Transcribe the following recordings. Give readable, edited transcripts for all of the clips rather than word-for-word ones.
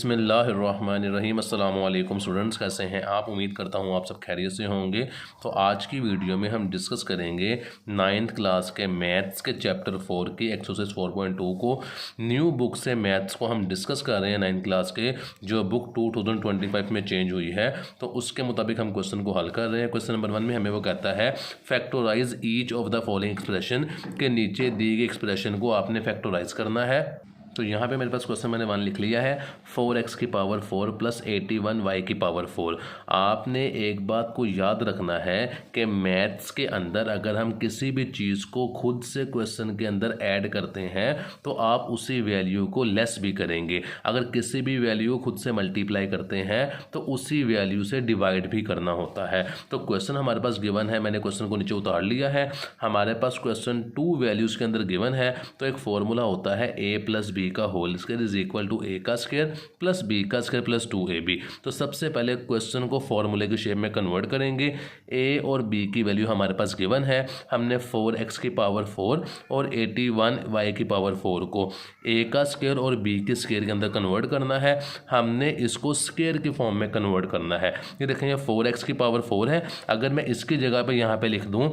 बिस्मिल्लाहिर्रहमानिर्रहीम। अस्सलाम वालेकुम स्टूडेंट्स, कैसे हैं आप? उम्मीद करता हूँ आप सब खैरियत से होंगे। तो आज की वीडियो में हम डिस्कस करेंगे 9th क्लास के मैथ्स के चैप्टर 4 की एक्सरसाइज 4.2 को। न्यू बुक से मैथ्स को हम डिस्कस कर रहे हैं 9th क्लास के, जो बुक 2025 में चेंज हुई है। तो उसके मुताबिक हम क्वेश्चन को हल कर रहे हैं। क्वेश्चन नंबर 1 में हमें वो कहता है factorise each of the following expression, के नीचे दी गई एक्सप्रेशन को आपने फैक्टोराइज करना है। तो यहाँ पे मेरे पास क्वेश्चन मैंने 1 लिख लिया है, 4x की पावर 4 प्लस 81y की पावर 4। आपने एक बात को याद रखना है कि मैथ्स के अंदर अगर हम किसी भी चीज़ को खुद से क्वेश्चन के अंदर ऐड करते हैं तो आप उसी वैल्यू को लेस भी करेंगे। अगर किसी भी वैल्यू खुद से मल्टीप्लाई करते हैं तो उसी वैल्यू से डिवाइड भी करना होता है। तो क्वेश्चन हमारे पास गिवन है, मैंने क्वेश्चन को नीचे उतार लिया है। हमारे पास क्वेश्चन 2 वैल्यूज़ के अंदर गिवन है, तो एक फॉर्मूला होता है a प्लस बी का whole square is equal to a का स्क्वायर प्लस b का स्क्वायर प्लस 2ab। तो सबसे पहले क्वेश्चन को फॉर्मूले की शेप में कन्वर्ट करेंगे। a और b की वैल्यू हमारे पास गिवन है, हमने 4x की पावर 4 और 81y की पावर 4 को a का स्क्वायर और b के स्क्वायर के अंदर कन्वर्ट करना है। हमने इसको स्क्वायर की फॉर्म में कन्वर्ट करना है। ये देखें, ये 4x की पावर 4 है। अगर मैं इसकी जगह पे यहाँ पे लिख दूँ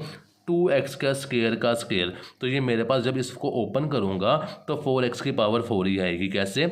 2x का स्क्वायर, तो ये मेरे पास जब इसको ओपन करूँगा तो 4x की पावर 4 ही आएगी। कैसे?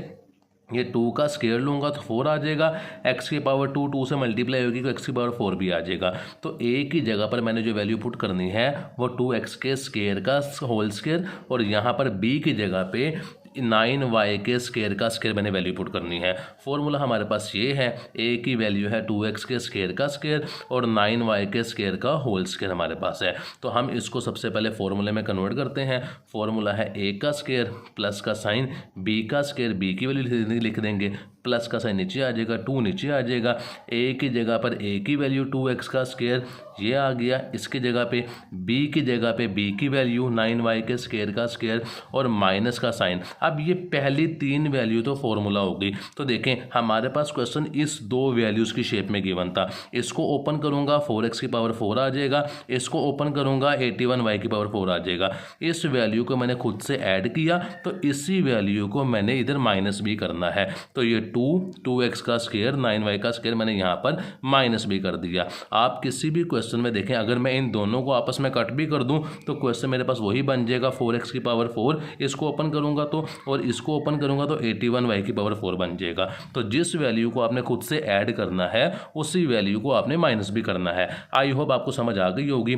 ये 2 का स्क्वायर लूँगा तो 4 आ जाएगा, x की पावर 2 से मल्टीप्लाई होगी तो x की पावर 4 भी आ जाएगा। तो a की जगह पर मैंने जो वैल्यू पुट करनी है वो 2x के स्क्वायर का होल स्क्वायर, और यहाँ पर b की जगह पे 9y के स्क्वायर का स्क्वायर मैंने वैल्यू पुट करनी है। फॉर्मूला हमारे पास ये है, a की वैल्यू है 2x के स्क्वायर का स्क्वायर और 9y के स्क्वायर का होल स्क्वायर हमारे पास है। तो हम इसको सबसे पहले फॉर्मूले में कन्वर्ट करते हैं। फॉर्मूला है a का स्क्वायर प्लस का साइन b का स्क्वायर, b की वैल्यू लिख देंगे, प्लस का साइन नीचे आ जाएगा, 2 नीचे आ जाएगा। a की जगह पर a की वैल्यू 2x का स्क्वायर ये आ गया, इसकी जगह पे b की जगह पे b की वैल्यू 9y के स्क्वायर का स्क्वायर और माइनस का साइन। अब ये पहली 3 वैल्यू तो फॉर्मूला हो गई। तो देखें हमारे पास क्वेश्चन इस 2 वैल्यूज़ की शेप में गिवन था। इसको ओपन करूँगा 4x की पावर 4 आ जाएगा, इसको ओपन करूँगा 81y की पावर 4 आ जाएगा। इस वैल्यू को मैंने खुद से ऐड किया तो इसी वैल्यू को मैंने इधर माइनस भी करना है। तो ये 2x का स्क्वायर 9y का स्क्वायर मैंने यहाँ पर माइनस भी कर दिया। आप किसी भी क्वेश्चन में देखें, अगर मैं इन दोनों को आपस में कट भी कर दूं तो क्वेश्चन मेरे पास वही बन जाएगा, 4x की पावर 4 इसको ओपन करूंगा तो, और इसको ओपन करूंगा तो 81y की पावर 4 बन जाएगा। तो जिस वैल्यू को आपने खुद से ऐड करना है उसी वैल्यू को आपने माइनस भी करना है। आई होप आपको समझ आ गई होगी।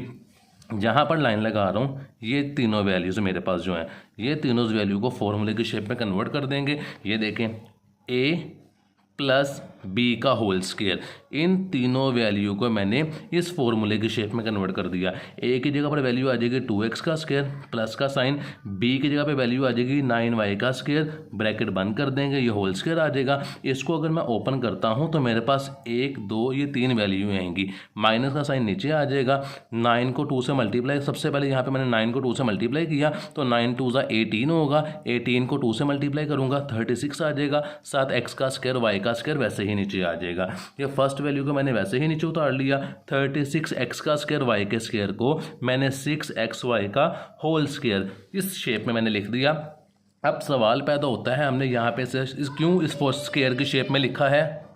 जहाँ पर लाइन लगा रहा हूँ ये तीनों वैल्यूज़ मेरे पास जो हैं, ये तीनों वैल्यू को फॉर्मूले की शेप में कन्वर्ट कर देंगे। ये देखें, a प्लस b का होल स्क्वायर, इन तीनों वैल्यू को मैंने इस फॉर्मूले की शेप में कन्वर्ट कर दिया। a की जगह पर वैल्यू आ जाएगी 2x का स्क्वायर प्लस का साइन, b की जगह पे वैल्यू आ जाएगी 9y का स्क्वायर, ब्रैकेट बंद कर देंगे, ये होल स्क्वायर आ जाएगा। इसको अगर मैं ओपन करता हूँ तो मेरे पास 1 2 ये 3 वैल्यू आएंगी, माइनस का साइन नीचे आ जाएगा। 9 को 2 से मल्टीप्लाई, सबसे पहले यहाँ पर मैंने 9 को 2 से मल्टीप्लाई किया तो 9 2 18 होगा, 18 को 2 से मल्टीप्लाई करूँगा 36 आ जाएगा, साथ x का स्क्वायर y का स्क्वायर वैसे ही नीचे आ जाएगा। ये फर्स्ट वैल्यू को मैंने वैसे ही नीचे उतार लिया। 36x का स्क्वायर y के स्क्वायर को मैंने 6xy का होल स्क्वायर इस शेप में मैंने लिख दिया। अब सवाल पैदा होता है, हमने यहाँ पे क्यों इस स्क्वायर की शेप में लिखा है?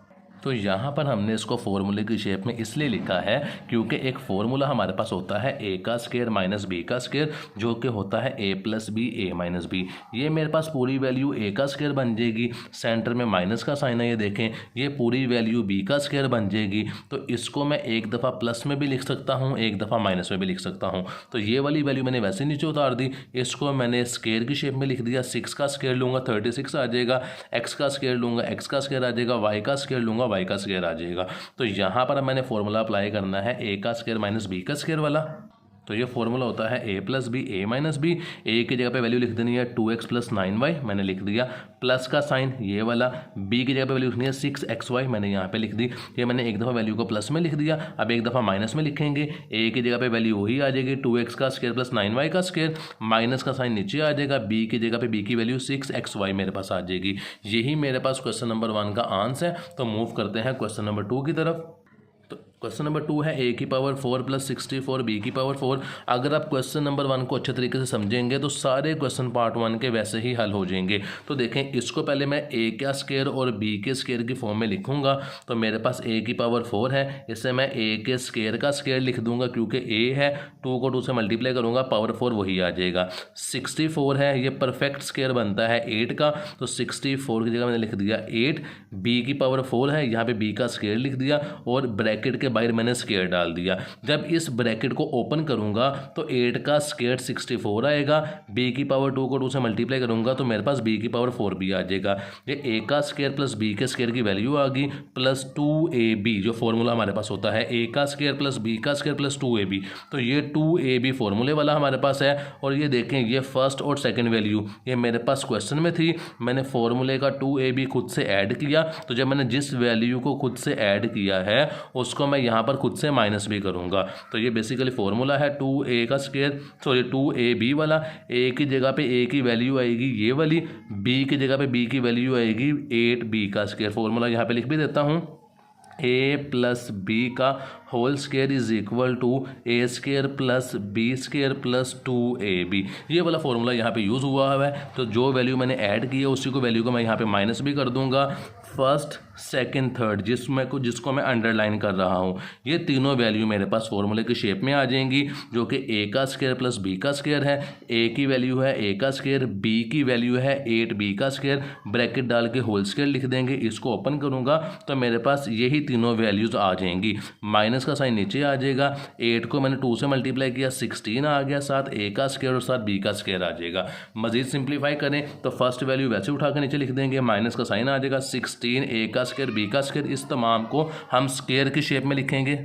तो यहाँ पर हमने इसको फॉर्मूले की शेप में इसलिए लिखा है क्योंकि एक फॉर्मूला हमारे पास होता है a का स्क्वायर माइनस b का स्क्वायर, जो कि होता है a plus B a minus B. ये मेरे पास पूरी वैल्यू a का स्क्वायर बन जाएगी, सेंटर में माइनस का साइन है, ये देखें, ये पूरी वैल्यू b का स्क्वायर बन जाएगी। तो इसको मैं एक दफ़ा प्लस में भी लिख सकता हूँ, एक दफ़ा माइनस में भी लिख सकता हूँ। तो ये वाली वैल्यू मैंने वैसे नीचे उतार दी, इसको मैंने स्क्वायर की शेप में लिख दिया। 6 का स्क्वायर लूँगा 36 आ जाएगा, x का स्क्वायर लूँगा x का स्क्वायर आ जाएगा, y का स्क्वायर लूँगा y का स्क्वायर आ जाएगा। तो यहाँ पर मैंने फॉर्मूला अप्लाई करना है a का स्क्वायर माइनस b का स्क्वायर वाला। तो ये फॉर्मूला होता है a plus B a minus B. a की जगह पे वैल्यू लिख देनी है 2x प्लस 9y, मैंने लिख दिया, प्लस का साइन ये वाला, b की जगह पे वैल्यू लिखनी है 6xy, मैंने यहाँ पे लिख दी। ये मैंने एक दफ़ा वैल्यू को प्लस में लिख दिया, अब एक दफ़ा माइनस में लिखेंगे। a की जगह पे वैल्यू वही आ जाएगी 2x का स्क्वायर प्लस 9y का स्क्वायर, माइनस का साइन नीचे आ जाएगा, b की जगह पे b की वैल्यू 6xy मेरे पास आ जाएगी। यही मेरे पास क्वेश्चन नंबर 1 का आंसर है। तो मूव करते हैं क्वेश्चन नंबर 2 की तरफ। तो क्वेश्चन नंबर 2 है a की पावर 4 प्लस 64 b की पावर 4। अगर आप क्वेश्चन नंबर 1 को अच्छे तरीके से समझेंगे तो सारे क्वेश्चन पार्ट 1 के वैसे ही हल हो जाएंगे। तो देखें, इसको पहले मैं a का स्क्वायर और b के स्क्वायर की फॉर्म में लिखूंगा। तो मेरे पास a की पावर 4 है, इसे मैं a के स्क्वायर का स्क्वायर लिख दूंगा क्योंकि a है, 2 को 2 से मल्टीप्लाई करूंगा, पावर 4 वही आ जाएगा। 64 है, ये परफेक्ट स्क्वायर बनता है 8 का, तो 64 की जगह मैंने लिख दिया 8। b की पावर 4 है, यहाँ पे b का स्क्वायर लिख दिया और ब्रैकेट के बाहर मैंने स्क्वायर डाल दिया। जब इस ब्रैकेट को ओपन करूंगा तो 8 का स्क्वायर 64 आएगा, b की पावर 2 को 2 से मल्टीप्लाई करूंगा तो मेरे पास b की पावर 4 भी आ जाएगा। ये a का स्क्वायर प्लस b के स्क्वायर की वैल्यू आ गई, प्लस 2ab जो फॉर्मूला हमारे पास होता है a का स्क्वायर प्लस b का स्क्वायर प्लस 2ab, तो ये 2ab फॉर्मूले वाला हमारे पास है। और ये देखें, ये फर्स्ट और सेकेंड वैल्यू ये मेरे पास क्वेश्चन में थी, मैंने फॉर्मूले का 2ab खुद से ऐड किया। तो जब मैंने जिस वैल्यू को खुद से ऐड किया है उसको मैं यहाँ पर खुद से माइनस भी करूँगा। तो ये बेसिकली फॉर्मूला है 2a का स्क्वायर, सॉरी 2ab वाला। a की जगह पे a की वैल्यू आएगी ये वाली, b की जगह पे b की वैल्यू आएगी 8b का स्क्वायर। फॉर्मूला यहाँ पे लिख भी देता हूँ, a प्लस बी का whole square is equal to A square plus B square plus 2ab। ये वाला फॉर्मूला यहाँ पे यूज़ हुआ है। तो जो वैल्यू मैंने ऐड की है उसी को वैल्यू को मैं यहाँ पे माइनस भी कर दूंगा। फर्स्ट, सेकंड, थर्ड जिसको मैं अंडरलाइन कर रहा हूँ, ये तीनों वैल्यू मेरे पास फॉर्मूले की शेप में आ जाएंगी, जो कि a का स्क्वायर प्लस b का स्क्वायर है। a की वैल्यू है a का स्क्वायर, b की वैल्यू है 8b का स्क्वायर, ब्रैकेट डाल के होल स्क्वायर लिख देंगे। इसको ओपन करूँगा तो मेरे पास यही तीनों वैल्यूज़ आ जाएंगी। माइनस का साइन नीचे आ जाएगा, 8 को मैंने 2 से मल्टीप्लाई किया, 16 आ गया, साथ a का स्क्वायर और साथ b का स्क्वायर आ जाएगा। मजीद सिंप्लीफाई करें तो फर्स्ट वैल्यू वैसे उठा के नीचे लिख देंगे, माइनस का साइन आ जाएगा, 16 a का स्क्वायर b का स्क्वायर, इस तमाम को हम स्क्वायर की शेप में लिखेंगे।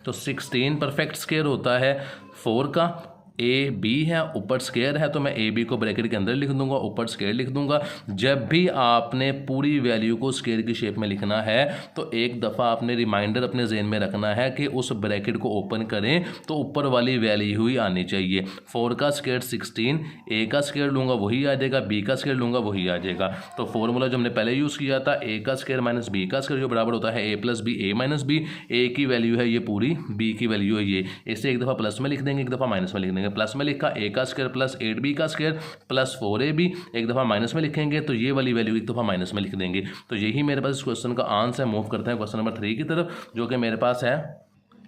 तो 16 परफेक्ट स्क्वायर होता है 4 का, ए बी है, ऊपर स्क्वायर है तो मैं ए बी को ब्रैकेट के अंदर लिख दूंगा, ऊपर स्क्वायर लिख दूंगा। जब भी आपने पूरी वैल्यू को स्क्वायर की शेप में लिखना है तो एक दफ़ा आपने रिमाइंडर अपने जहन में रखना है कि उस ब्रैकेट को ओपन करें तो ऊपर वाली वैल्यू ही आनी चाहिए। 4 का स्क्वायर 16, ए का स्क्वायर लूँगा वही आ जाएगा, बी का स्क्वायर लूँगा वही आ जाएगा। तो फॉर्मूला जो हमने पहले यूज़ किया था, ए का स्क्वायर माइनस बी का स्क्वायर जो बराबर होता है ए plus B, A minus B. ए की वैल्यू है ये पूरी, बी की वैल्यू है ये। इसे एक दफ़ा प्लस में लिख देंगे, एक दफ़ा माइनस में लिख देंगे। प्लस में लिखा a का स्क्वायर प्लस 8b का स्क्वायर प्लस 4ab, एक दफ़ा माइनस में लिखेंगे तो ये वाली वैल्यू एक दफ़ा माइनस में लिख देंगे। तो यही मेरे पास इस क्वेश्चन का आंसर है। मूव करते हैं क्वेश्चन नंबर 3 की तरफ, जो कि मेरे पास है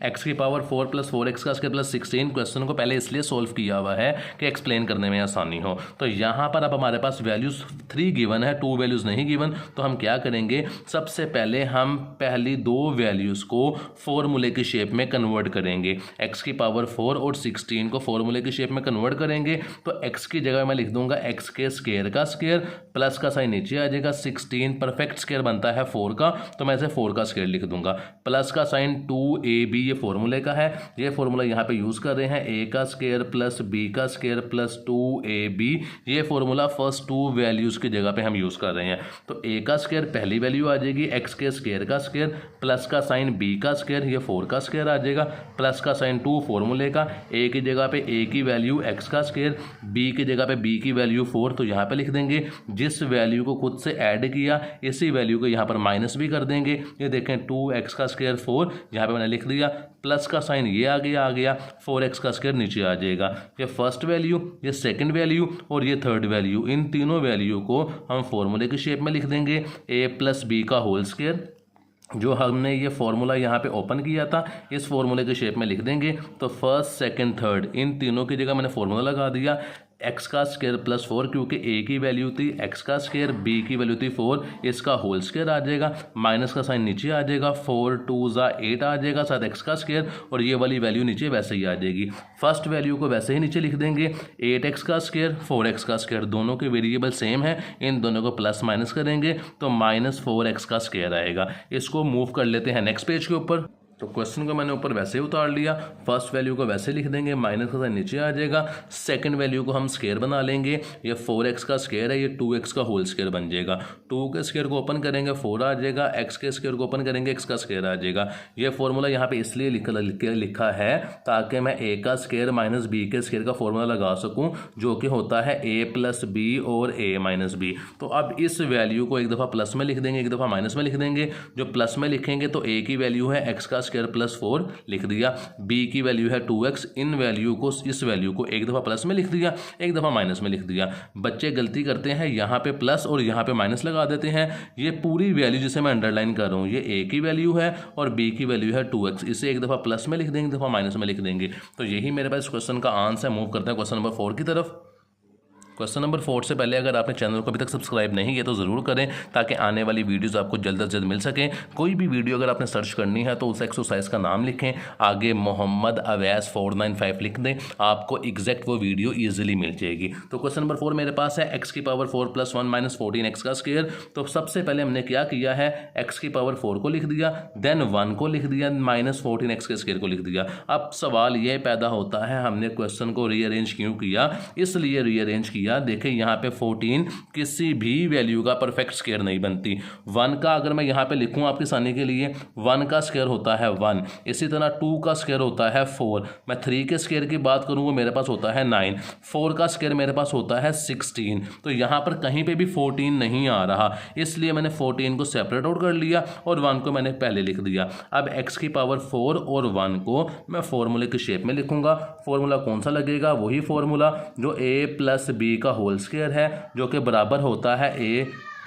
x की पावर 4 प्लस 4x का स्क्वायर प्लस 16। क्वेश्चन को पहले इसलिए सोल्व किया हुआ है कि एक्सप्लेन करने में आसानी हो। तो यहाँ पर अब हमारे पास वैल्यूज़ 3 गिवन है, 2 वैल्यूज़ नहीं गिवन। तो हम क्या करेंगे, सबसे पहले हम पहली 2 वैल्यूज़ को फॉर्मूले की शेप में कन्वर्ट करेंगे। x की पावर 4 और 16 को फॉर्मूले की शेप में कन्वर्ट करेंगे तो x की जगह मैं लिख दूंगा x के स्क्वायर का स्क्वायर, प्लस का साइन नीचे आ जाएगा। 16 परफेक्ट स्क्वायर बनता है 4 का, तो मैं इसे 4 का स्क्वायर लिख दूंगा। प्लस का साइन 2ab ये फॉर्मूले का है, ये फॉर्मूला यहाँ पे यूज कर रहे हैं, a का स्क्वायर प्लस b का स्क्वायर प्लस 2ab। ये फॉर्मूला फर्स्ट 2 वैल्यूज की जगह पे हम यूज कर रहे हैं। तो a का स्क्वायर पहली वैल्यू आ जाएगी, x के स्क्वायर का स्क्वायर, प्लस का साइन b का स्क्वायर, ये 4 का स्क्वायर आ जाएगा, प्लस का साइन 2 फॉर्मूले का, a की जगह पे a की वैल्यू x का स्क्वायर, b की जगह पे b की वैल्यू 4, तो यहाँ पे लिख देंगे। जिस वैल्यू को खुद से ऐड किया इसी वैल्यू को यहाँ पर माइनस भी कर देंगे। ये देखें 2x का स्क्वायर 4, यहाँ पे मैंने लिख दिया, प्लस का साइन ये आ गया 4x का स्क्वायर नीचे आ जाएगा। ये फर्स्ट वैल्यू, ये सेकंड वैल्यू और ये थर्ड वैल्यू, इन तीनों वैल्यू को हम फॉर्मूले की शेप में लिख देंगे। a प्लस बी का होल स्क्वायर, जो हमने ये फॉर्मूला यहाँ पे ओपन किया था, इस फॉर्मूले की शेप में लिख देंगे। तो फर्स्ट, सेकंड, थर्ड, इन तीनों की जगह मैंने फॉर्मूला लगा दिया। x का स्क्वायर प्लस 4, क्योंकि a की वैल्यू थी x का स्क्वायर, b की वैल्यू थी 4, इसका होल स्क्वायर आ जाएगा, माइनस का साइन नीचे आ जाएगा, 4 2 8 आ जाएगा, साथ x का स्क्वायर और ये वाली वैल्यू नीचे वैसे ही आ जाएगी। फर्स्ट वैल्यू को वैसे ही नीचे लिख देंगे, 8x का स्क्वायर 4x का स्क्वायर, दोनों के वेरिएबल सेम है, इन दोनों को प्लस माइनस करेंगे तो माइनस 4x का स्क्वायर आएगा। इसको मूव कर लेते हैं नेक्स्ट पेज के ऊपर। तो क्वेश्चन को मैंने ऊपर वैसे ही उतार लिया, फर्स्ट वैल्यू को वैसे लिख देंगे, माइनस का साइन नीचे आ जाएगा, सेकंड वैल्यू को हम स्क्वायर बना लेंगे, ये 4x का स्क्वायर है, ये 2x का होल स्क्वायर बन जाएगा। 2 के स्क्वायर को ओपन करेंगे 4 आ जाएगा, x के स्क्वायर को ओपन करेंगे x का स्क्वायर आ जाएगा। ये फॉर्मूला यहाँ पे इसलिए लिखा है ताकि मैं a का स्क्वायर माइनस b के स्क्वायर का फॉर्मूला लगा सकूँ, जो कि होता है a प्लस b और a माइनस b। तो अब इस वैल्यू को एक दफ़ा प्लस में लिख देंगे, एक दफ़ा माइनस में लिख देंगे। जो प्लस में लिखेंगे तो a की वैल्यू है x का स्क्वायर प्लस 4 लिख दिया। बी की वैल्यू है 2x, इन वैल्यू को इस वैल्यू को एक दफ़ा प्लस में लिख दिया, एक दफ़ा माइनस में लिख दिया। बच्चे गलती करते हैं, यहाँ पे प्लस और यहाँ पे माइनस लगा देते हैं। ये पूरी वैल्यू जिसे मैं अंडरलाइन कर रहा हूँ, ये ए की वैल्यू है और बी की वैल्यू है 2x, इसे एक दफ़ा प्लस में लिख देंगे, एक दफ़ा माइनस में लिख देंगे। तो यही मेरे पास क्वेश्चन का आंसर। मूव करते हैं क्वेश्चन नंबर 4 की तरफ। क्वेश्चन नंबर 4 से पहले अगर आपने चैनल को अभी तक सब्सक्राइब नहीं किया तो ज़रूर करें, ताकि आने वाली वीडियोस आपको जल्द से जल्द मिल सकें। कोई भी वीडियो अगर आपने सर्च करनी है तो उस एक्सरसाइज का नाम लिखें, आगे मोहम्मद अवैस 495 लिख दें, आपको एग्जैक्ट वो वीडियो ईजिली मिल जाएगी। तो क्वेश्चन नंबर 4 मेरे पास है x की पावर 4 + 1 - 14x का स्क्वायर। तो सबसे पहले हमने क्या किया है, x की पावर 4 को लिख दिया, देन 1 को लिख दिया, -14x के स्क्वायर को लिख दिया। अब सवाल ये पैदा होता है, हमने क्वेश्चन को रीअरेंज क्यों किया? इसलिए रीअरेंज किया, देखिए यहाँ पे 14 किसी भी वैल्यू का परफेक्ट स्क्वायर नहीं बनती। 1 का अगर मैं यहाँ पे लिखूँ आपकी आसानी के लिए, 1 का स्क्वायर होता है 1, इसी तरह 2 का स्क्वायर होता है 4, मैं 3 के स्क्वायर की बात करूँ वो मेरे पास होता है 9, 4 का स्क्वायर मेरे पास होता है 16। तो यहाँ पर कहीं पे भी 14 नहीं आ रहा, इसलिए मैंने 14 को सेपरेट आउट कर लिया और 1 को मैंने पहले लिख दिया। अब x की पावर 4 और 1 को मैं फॉर्मूले की शेप में लिखूंगा। फॉर्मूला कौन सा लगेगा? वही फॉर्मूला जो a + b का होल स्क्वायर है, जो कि बराबर होता है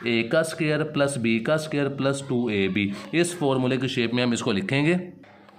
a का स्क्वायर प्लस b का स्क्वायर प्लस 2ab। इस फॉर्मूले की शेप में हम इसको लिखेंगे।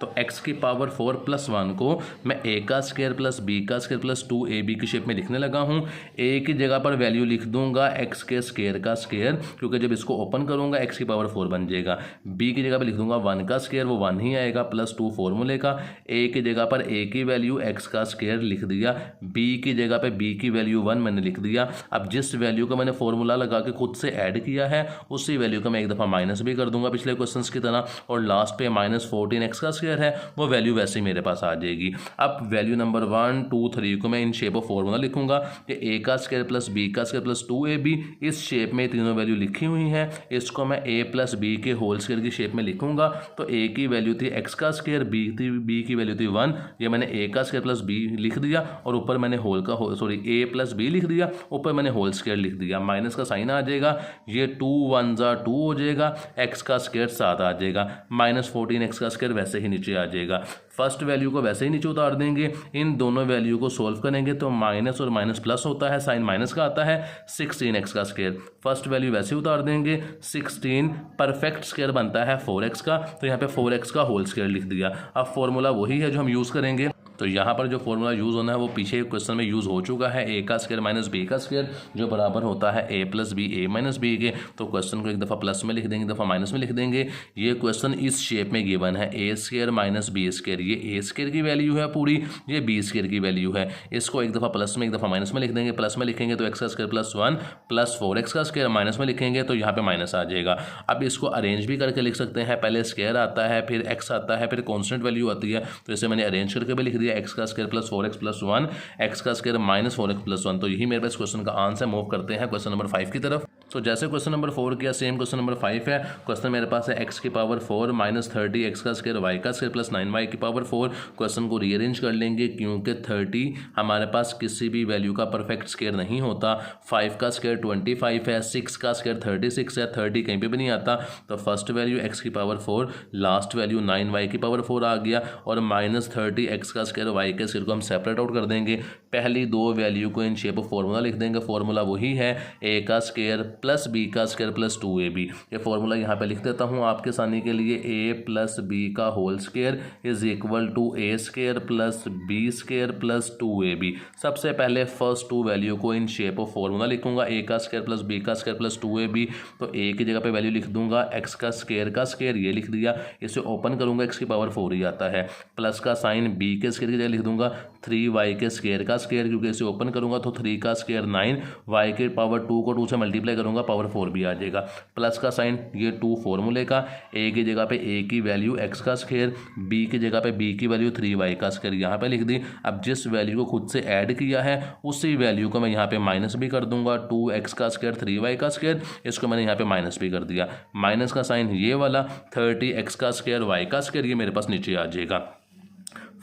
तो x की पावर 4 + 1 को मैं a का स्क्वायर प्लस b का स्क्वायर प्लस 2ab की शेप में लिखने लगा हूँ। a की जगह पर वैल्यू लिख दूंगा x के स्क्वायर का स्क्वायर, क्योंकि जब इसको ओपन करूंगा x की पावर 4 बन जाएगा। b की जगह पर लिख दूंगा 1 का स्क्वायर, वो 1 ही आएगा, प्लस 2 फॉर्मूले का। a की जगह पर a की वैल्यू x का स्क्वायर लिख दिया, b की जगह पर b की वैल्यू 1 मैंने लिख दिया। अब जिस वैल्यू को मैंने फॉर्मूला लगा के खुद से ऐड किया है, उसी वैल्यू को मैं एक दफ़ा माइनस भी कर दूंगा पिछले क्वेश्चन की तरह, और लास्ट पे -14x का स्क्वायर है, वो वैल्यू वैसे ही मेरे पास आ जाएगी। अब वैल्यू नंबर 1, 2, 3 को मैं इन शेप ऑफ फॉर्मूला लिखूंगा कि a का स्क्वायर प्लस b का स्क्वायर प्लस 2ab। इस शेप में तीनों वैल्यू लिखी हुई हैं, इसको मैं a + b के होल स्क्वायर की शेप में लिखूंगा। तो a की वैल्यू थी x का स्क्वायर, b की वैल्यू थी 1, ये मैंने a का स्क्वायर प्लस b लिख दिया, और ऊपर मैंने a + b लिख दिया, ऊपर मैंने होल स्क्वायर लिख दिया। माइनस का साइन आ जाएगा, ये 2 1 = 2 हो जाएगा, x का स्क्वायर 7 आ जाएगा, -14x का स्क्वायर वैसे ही नीचे आ जाएगा। फर्स्ट वैल्यू को वैसे ही नीचे उतार देंगे, इन दोनों वैल्यू को सोल्व करेंगे तो माइनस और माइनस प्लस होता है, साइन माइनस का आता है, 16x का स्क्वायर। फर्स्ट वैल्यू वैसे ही उतार देंगे, 16 परफेक्ट स्क्वायर बनता है 4x का, तो यहाँ पे 4x का होल स्क्वायर लिख दिया। अब फॉर्मूला वही है जो हम यूज़ करेंगे। तो यहाँ पर जो फॉर्मूला यूज़ होना है वो पीछे क्वेश्चन में यूज़ हो चुका है, a का स्क्वायर माइनस b का स्क्वायर, जो बराबर होता है a + b a - b के। तो क्वेश्चन को एक दफ़ा प्लस में लिख देंगे, एक दफ़ा माइनस में लिख देंगे। ये क्वेश्चन इस शेप में गिवन है, a² - b², ये a² की वैल्यू है पूरी, ये b² की वैल्यू है। इसको एक दफ़ा प्लस में एक दफ़ा माइनस में लिख देंगे। प्लस में लिखेंगे तो x का स्क्वायर प्लस 1 प्लस 4x का स्क्वायर, माइनस में लिखेंगे तो यहाँ पे माइनस आ जाएगा। अब इसको अरेंज भी करके लिख सकते हैं, पहले स्क्वायर आता है, फिर x आता है, फिर कॉन्स्टेंट वैल्यू आती है, तो इसे मैंने अरेंज करके भी लिख दिया, x का square plus 4x plus 1, x का स्क्वायर -4x प्लस 1। तो यही मेरे पास क्वेश्चन का आंसर। मूव करते हैं क्वेश्चन नंबर 5 की तरफ। तो जैसे क्वेश्चन नंबर 4 किया, सेम क्वेश्चन नंबर 5 है। क्वेश्चन मेरे पास है x की पावर 4 - 30x का स्क्वायर y का स्क्वायर प्लस 9y की पावर 4। क्वेश्चन को रीअरेंज कर लेंगे, क्योंकि 30 हमारे पास किसी भी वैल्यू का परफेक्ट स्क्वायर नहीं होता। 5 का स्क्वायर 25 है, 6 का स्क्वायर 36 है, 30 कहीं पे भी नहीं आता। तो फर्स्ट वैल्यू x की पावर 4, लास्ट वैल्यू 9y की पावर 4 आ गया, और -30x का स्क्वायर y के स्क्वायर को हम सेपरेट आउट कर देंगे। पहली दो वैल्यू को इन शेप ऑफ फॉर्मूला लिख देंगे। फॉर्मूला वही है, a का स्क्वायर प्लस b का स्क्वायर प्लस 2ab। ये फॉर्मूला यहाँ पे लिख देता हूँ आपके आसानी के लिए, a + b का whole square is equal to a² plus b² plus 2ab। सबसे पहले फर्स्ट टू वैल्यू को इन शेप ऑफ फॉर्मूला लिखूंगा, a का स्क्वायर प्लस b का स्क्वायर प्लस 2ab। तो a की जगह पे वैल्यू लिख दूंगा, x का स्क्वायर ये लिख दिया, इसे ओपन करूंगा x की पावर 4 ही आता है, प्लस का साइन b के स्क्वायर की जगह लिख दूंगा 3y के स्क्वायर का स्क्वायर, क्योंकि इसे ओपन करूंगा तो 3 का स्क्वायर 9, y के पावर 2 को 2 से मल्टीप्लाई करूंगा, पावर 4 भी आ जाएगा। प्लस का साइन ये 2 फॉर्मूले का, a की जगह पे a की वैल्यू x का स्क्वायर, b की जगह पे b की वैल्यू 3y का स्क्वायर यहाँ पे लिख दी। अब जिस वैल्यू को खुद से ऐड किया है उसी वैल्यू को मैं यहाँ पे माइनस भी कर दूंगा, 2x का स्क्वायर 3y का स्क्वायर, इसको मैंने यहाँ पे माइनस भी कर दिया। माइनस का साइन ये वाला 30x का स्क्वायर y का स्क्वायर, ये मेरे पास नीचे आ जाएगा।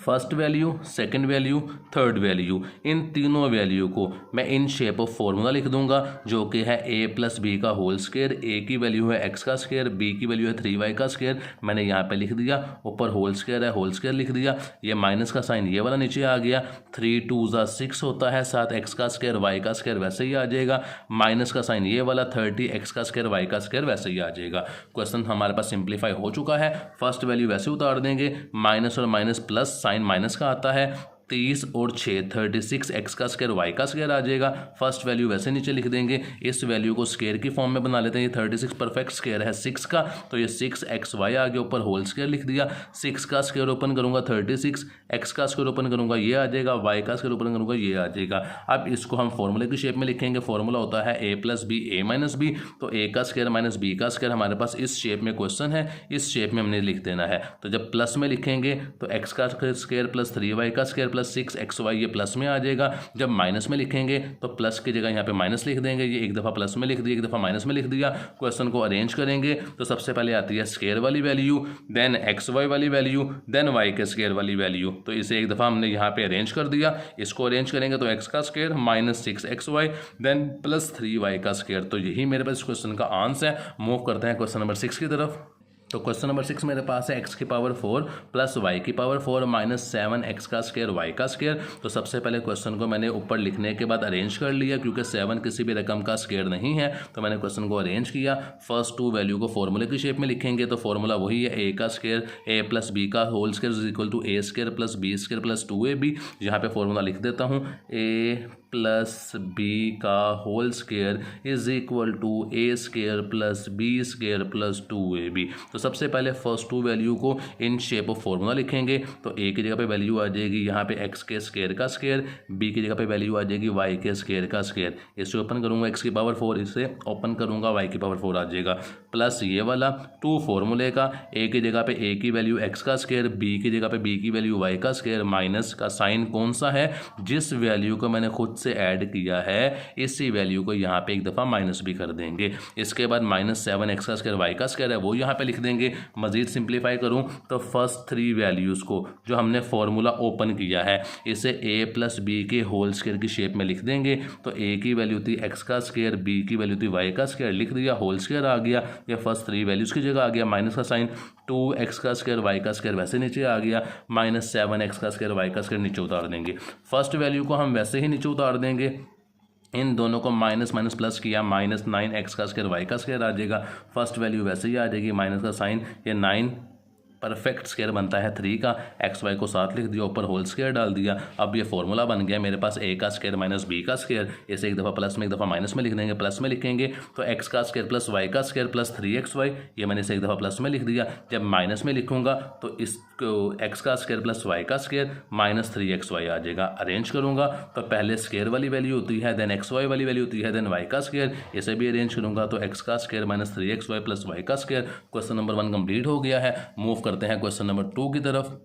First value, second value, third value, इन तीनों वैल्यू को मैं इन शेप ऑफ फॉर्मूला लिख दूंगा जो कि है a प्लस बी का होल स्क्वायर। ए की वैल्यू है x का स्क्वायर, बी की वैल्यू है 3y का स्क्वायर, मैंने यहाँ पे लिख दिया, ऊपर होल स्क्वायर है, होल स्क्वायर लिख दिया, ये माइनस का साइन ये वाला नीचे आ गया, 3 2 6 होता है, साथ x का स्क्वायर y का स्क्वायर वैसे ही आ जाएगा, माइनस का साइन ये वाला 30 x का स्क्वायर y का स्क्वायर वैसे ही आ जाएगा। क्वेश्चन हमारे पास सिंप्लीफाई हो चुका है। फर्स्ट वैल्यू वैसे उतार देंगे, माइनस और माइनस प्लस, साइन माइनस का आता है, 30 और 6 36 x का स्क्वायर y का स्क्वायर आ जाएगा। फर्स्ट वैल्यू वैसे नीचे लिख देंगे, इस वैल्यू को स्क्वायर की फॉर्म में बना लेते हैं। ये 36 परफेक्ट स्क्वायर है 6 का, तो ये 6xy आ गया, ऊपर होल स्क्वायर लिख दिया, 6 का स्क्वायर ओपन करूंगा 36, x का स्क्वायर ओपन करूंगा ये आ जाएगा, y का स्क्वायर ओपन करूंगा ये आ जाएगा। अब इसको हम फॉर्मूले की शेप में लिखेंगे। फॉर्मूला होता है a plus B A minus B, तो a का स्क्वायर माइनस b का स्क्वायर हमारे पास इस शेप में क्वेश्चन है, इस शेप में हमने लिख देना है। तो जब प्लस में लिखेंगे तो x का स्क्वायर प्लस 3y का स्क्वायर प्लस 6xy ये प्लस में आ जाएगा। जब माइनस में लिखेंगे तो प्लस की जगह यहाँ पे माइनस लिख देंगे, ये एक दफ़ा प्लस में लिख दिया, एक दफ़ा माइनस में लिख दिया। क्वेश्चन को अरेंज करेंगे तो सबसे पहले आती है स्क्वायर वाली वैल्यू, देन xy वाली वैल्यू, देन y के स्क्वायर वाली वैल्यू। तो इसे एक दफ़ा हमने यहाँ पे अरेंज कर दिया। इसको अरेंज करेंगे तो x का square minus 6xy then plus 3y का स्क्वायर। तो यही मेरे पास क्वेश्चन का आंसर है। मूव करते हैं क्वेश्चन नंबर 6 की तरफ। तो क्वेश्चन नंबर 6 मेरे पास है x की पावर 4 प्लस y की पावर 4 माइनस 7x का स्क्वायर y का स्क्वायर। तो सबसे पहले क्वेश्चन को मैंने ऊपर लिखने के बाद अरेंज कर लिया, क्योंकि 7 किसी भी रकम का स्क्वायर नहीं है, तो मैंने क्वेश्चन को अरेंज किया। फर्स्ट टू वैल्यू को फॉर्मूले की शेप में लिखेंगे, तो फॉर्मूला वही है a का स्क्वायर a प्लस b का whole square is equal to a square plus b square plus 2ab। यहाँ पे फॉर्मूला लिख देता हूँ, a प्लस बी का whole square is equal to A square plus B square plus 2ab। तो सबसे पहले फर्स्ट टू वैल्यू को इन शेप ऑफ फॉर्मूला लिखेंगे। तो ए की जगह पे वैल्यू आ जाएगी यहाँ पे एक्स के स्क्वायर का स्क्वायर, बी की जगह पे वैल्यू आ जाएगी वाई के स्क्वायर का स्क्वायर। इसे ओपन करूँगा एक्स की पावर 4, इसे ओपन करूँगा वाई की पावर 4 आ जाएगा, प्लस ये वाला टू फॉर्मूले का, ए की जगह पे ए की वैल्यू एक्स का स्क्वायर, बी की जगह पे बी की वैल्यू वाई का स्क्वायर, माइनस का साइन कौन सा है, जिस वैल्यू को मैंने खुद से ऐड किया है इसी वैल्यू को यहाँ पे एक दफ़ा माइनस भी कर देंगे। इसके बाद माइनस 7x का स्क्वायर वाई का स्क्वायर है वो यहाँ पे लिख देंगे। मजीद सिंप्लीफाई करूँ तो फर्स्ट थ्री वैल्यूज़ को जो हमने फॉर्मूला ओपन किया है इसे a प्लस बी के होल स्क्वायर की शेप में लिख देंगे। तो a की वैल्यू थी x का स्क्वायर, b की वैल्यू थी y का स्क्वायर, लिख दिया, होल स्क्वायर आ गया, या फर्स्ट थ्री वैल्यूज़ की जगह आ गया, माइनस का साइन, 2x का स्क्वायर y का स्क्वायर वैसे नीचे आ गया, माइनस 7x का स्क्वायर y का स्क्वायर नीचे उतार देंगे। फर्स्ट वैल्यू को हम वैसे ही नीचे उतार देंगे, इन दोनों को माइनस माइनस प्लस किया, माइनस 9x का स्क्वायर वाई का स्क्वायर आ जाएगा। फर्स्ट वैल्यू वैसे ही आ जाएगी, माइनस का साइन, ये 9 परफेक्ट स्क्वायर बनता है 3 का, एक्स वाई को साथ लिख दिया, ऊपर होल स्क्वायर डाल दिया। अब ये फॉर्मूला बन गया मेरे पास a का स्क्वायर माइनस b का स्क्वायर। इसे एक दफ़ा प्लस में एक दफ़ा माइनस में लिख देंगे। प्लस में लिखेंगे तो x का स्क्वायर प्लस y का स्क्वायर प्लस 3xy, ये मैंने इसे एक दफ़ा प्लस में लिख दिया। जब माइनस में लिखूंगा तो इसको x का स्क्वायर प्लस y का स्क्वायर माइनस 3xy आ जाएगा। अरेंज करूंगा तो पहले स्क्वायर वाली वैल्यू होती है, देन xy वाली वैल्यू होती है, देन y का स्क्वायर। इसे भी अरेंज करूंगा तो x का square minus 3xy plus y का स्क्वायर। क्वेश्चन नंबर 1 कंप्लीट हो गया है। मूव करते हैं क्वेश्चन नंबर 2 की तरफ।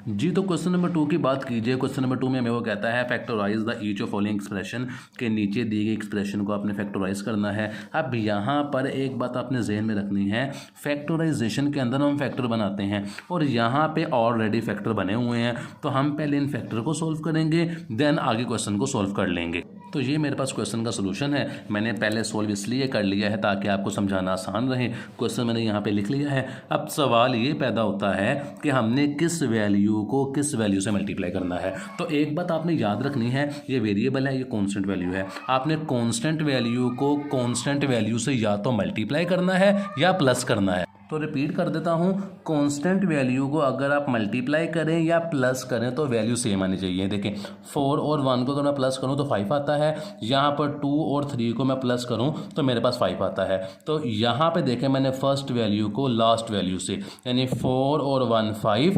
जी, तो क्वेश्चन नंबर 2 की बात कीजिए। क्वेश्चन नंबर 2 में हमें वो कहता है factorise the each of following expression, के नीचे दी गई एक्सप्रेशन को आपने फैक्टराइज करना है। अब यहाँ पर एक बात आपने जहन में रखनी है, फैक्टराइजेशन के अंदर हम फैक्टर बनाते हैं और यहाँ पे ऑलरेडी फैक्टर बने हुए हैं, तो हम पहले इन फैक्टर को सॉल्व करेंगे, देन आगे क्वेश्चन को सॉल्व कर लेंगे। तो ये मेरे पास क्वेश्चन का सोल्यूशन है। मैंने पहले सॉल्व इसलिए कर लिया है ताकि आपको समझाना आसान रहे। क्वेश्चन मैंने यहाँ पे लिख लिया है। अब सवाल ये पैदा होता है कि हमने किस वैल्यू को किस वैल्यू से मल्टीप्लाई करना है। तो एक बात आपने याद रखनी है, ये वेरिएबल है, ये कांस्टेंट वैल्यू है। आपने कांस्टेंट वैल्यू को कांस्टेंट वैल्यू से या तो मल्टीप्लाई करना है या प्लस करना है। तो रिपीट कर देता हूँ, कांस्टेंट वैल्यू को अगर आप मल्टीप्लाई करें या प्लस करें तो वैल्यू सेम आनी चाहिए। देखें 4 और 1 को अगर मैं प्लस करूँ तो 5 आता है, यहाँ पर 2 और 3 को मैं प्लस करूँ तो मेरे पास 5 आता है। तो यहाँ पे देखें मैंने फर्स्ट वैल्यू को लास्ट वैल्यू से, यानी 4 और 1 5,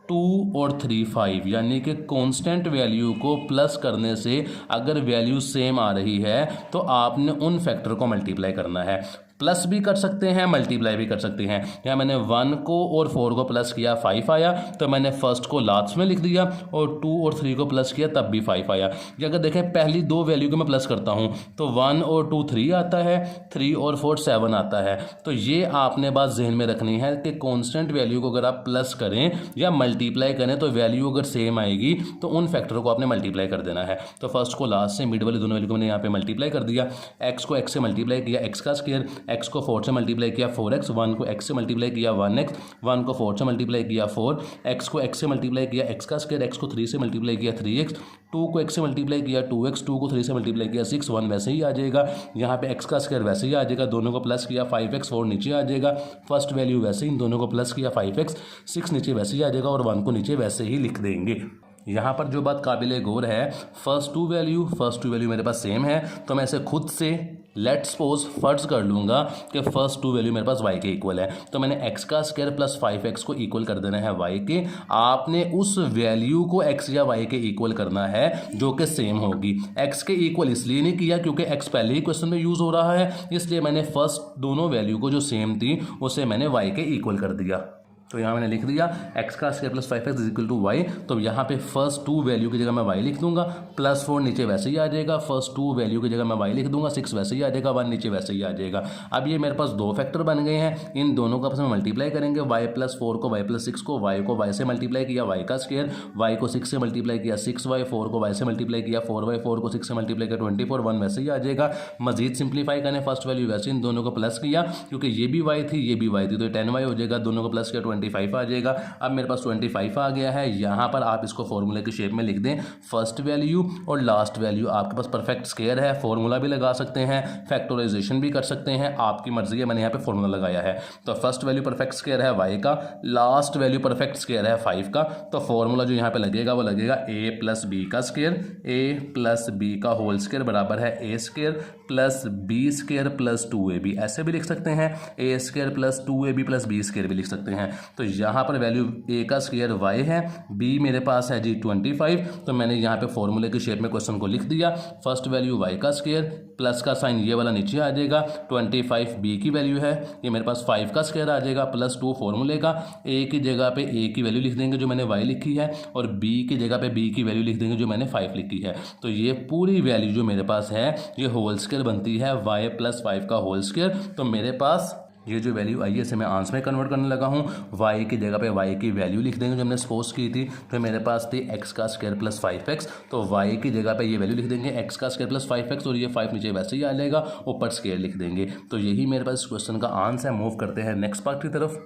2 और 3 5, यानी कि कांस्टेंट वैल्यू को प्लस करने से अगर वैल्यू सेम आ रही है तो आपने उन फैक्टर को मल्टीप्लाई करना है। प्लस भी कर सकते हैं, मल्टीप्लाई भी कर सकते हैं। यहाँ मैंने 1 को और 4 को प्लस किया 5 आया, तो मैंने फर्स्ट को लास्ट में लिख दिया, और 2 और 3 को प्लस किया तब भी 5 आया। ये अगर देखें पहली दो वैल्यू को मैं प्लस करता हूँ तो 1 और 2 3 आता है, 3 और 4 7 आता है। तो ये आपने बात जहन में रखनी है कि कॉन्स्टेंट वैल्यू को अगर आप प्लस करें या मल्टीप्लाई करें तो वैल्यू अगर सेम आएगी तो उन फैक्टर को आपने मल्टीप्लाई कर देना है। तो फर्स्ट को लास्ट से, मिड वाली दोनों वैल्यू को मैंने यहाँ पे मल्टीप्लाई कर दिया। एक्स को एक्स से मल्टीप्लाई किया एक्स का स्क्वायर, एक्स को 4 से मल्टीप्लाई किया 4x, 1 को एक्स से मल्टीप्लाई किया 1x, 1 को 4 से मल्टीप्लाई किया 4, एक्स को एक्स से मल्टीप्लाई किया एक्स का स्क्वायर, एक्स को 3 से मल्टीप्लाई किया 3x, 2 को एक्स से मल्टीप्लाई किया 2x, 2 को 3 से मल्टीप्लाई किया 6, 1 वैसे ही आ जाएगा। यहाँ पे एक्स का स्क्वायर वैसे ही आ जाएगा, दोनों को प्लस किया 5x, 4 नीचे आ जाएगा। फर्स्ट वैल्यू वैसे ही, दोनों को प्लस किया 5x, 6 नीचे वैसे ही आ जाएगा, और 1 को नीचे वैसे ही लिख देंगे। यहाँ पर जो बात काबिल गौर है, फर्स्ट टू वैल्यू मेरे पास सेम है, तो मैं इसे खुद से लेट्स सपोज फर्ज कर लूँगा कि फर्स्ट टू वैल्यू मेरे पास y के इक्वल है। तो मैंने x का स्क्वायर प्लस 5x को इक्वल कर देना है y के। आपने उस वैल्यू को x या y के इक्वल करना है जो कि सेम होगी। x के इक्वल इसलिए नहीं किया क्योंकि x पहले ही क्वेश्चन में यूज़ हो रहा है, इसलिए मैंने फर्स्ट दोनों वैल्यू को जो सेम थी उसे मैंने y के इक्वल कर दिया। तो यहाँ मैंने लिख दिया x का square plus 5x is equal to y। तो यहाँ पे फर्स्ट टू वैल्यू की जगह मैं y लिख दूंगा, प्लस 4 नीचे वैसे ही आ जाएगा, फर्स्ट टू वैल्यू की जगह मैं y लिख दूंगा, 6 वैसे ही आ जाएगा, 1 नीचे वैसे ही आ जाएगा। अब ये मेरे पास दो फैक्टर बन गए हैं, इन दोनों को आपस में मल्टीप्लाई करेंगे, y प्लस 4 को y प्लस 6 को, y को y से मल्टीप्लाई किया y का स्क्वायर, y को 6 से मल्टीप्लाई किया 6y, 4 को y से मल्टीप्लाई किया 4y, 4 को 6 से मल्टीप्लाई किया 24, 1 वैसे ही आ जाएगा। मजीद सिंप्लीफाई करें, फर्स्ट वैल्यू वैसे इन दोनों को प्लस किया क्योंकि ये भी y थी ये भी y थी, तो 10y हो जाएगा, दोनों को प्लस किया 25 आ जाएगा। अब मेरे पास 25 आ गया है। यहाँ पर आप इसको फॉर्मूले की शेप में लिख दें, फर्स्ट वैल्यू और लास्ट वैल्यू आपके पास परफेक्ट स्क्वायर है, फॉर्मूला भी लगा सकते हैं, फैक्टराइजेशन भी कर सकते हैं, आपकी मर्जी है। मैंने यहाँ पे फॉर्मूला लगाया है। तो फर्स्ट वैल्यू परफेक्ट स्क्वायर है y का, लास्ट वैल्यू परफेक्ट स्क्वायर है 5 का। तो फॉर्मूला जो यहाँ पे लगेगा वो लगेगा a प्लस बी का स्क्वायर, a प्लस बी का होल स्क्वायर बराबर है a square plus B square plus 2ab। ऐसे भी लिख सकते हैं, a square plus 2ab plus B square भी लिख सकते हैं। तो यहाँ पर वैल्यू a का स्क्वायर y है, b मेरे पास है जी 25। तो मैंने यहाँ पे फॉर्मूले की शेप में क्वेश्चन को लिख दिया, फर्स्ट वैल्यू y का स्क्वायर, प्लस का साइन ये वाला नीचे आ जाएगा, 25 b की वैल्यू है, ये मेरे पास 5 का स्क्वायर आ जाएगा, प्लस 2 फॉर्मूले का, a की जगह पे a की वैल्यू लिख देंगे जो मैंने y लिखी है, और b की जगह पे b की वैल्यू लिख देंगे जो मैंने 5 लिखी है। तो ये पूरी वैल्यू जो मेरे पास है ये होल स्क्वायर बनती है y प्लस 5 का होल स्क्वायर। तो मेरे पास ये जो वैल्यू आई है इसे मैं आंसर में कन्वर्ट करने लगा हूँ, y की जगह पे y की वैल्यू लिख देंगे जो हमने सपोज की थी। तो मेरे पास थी x का स्क्वायर प्लस 5x, तो y की जगह पे ये वैल्यू लिख देंगे x का स्क्वायर प्लस 5x, और ये 5 नीचे वैसे ही आ जाएगा, ऊपर स्क्वायर लिख देंगे। तो यही मेरे पास क्वेश्चन का आंसर है। मूव करते हैं नेक्स्ट पार्ट की तरफ।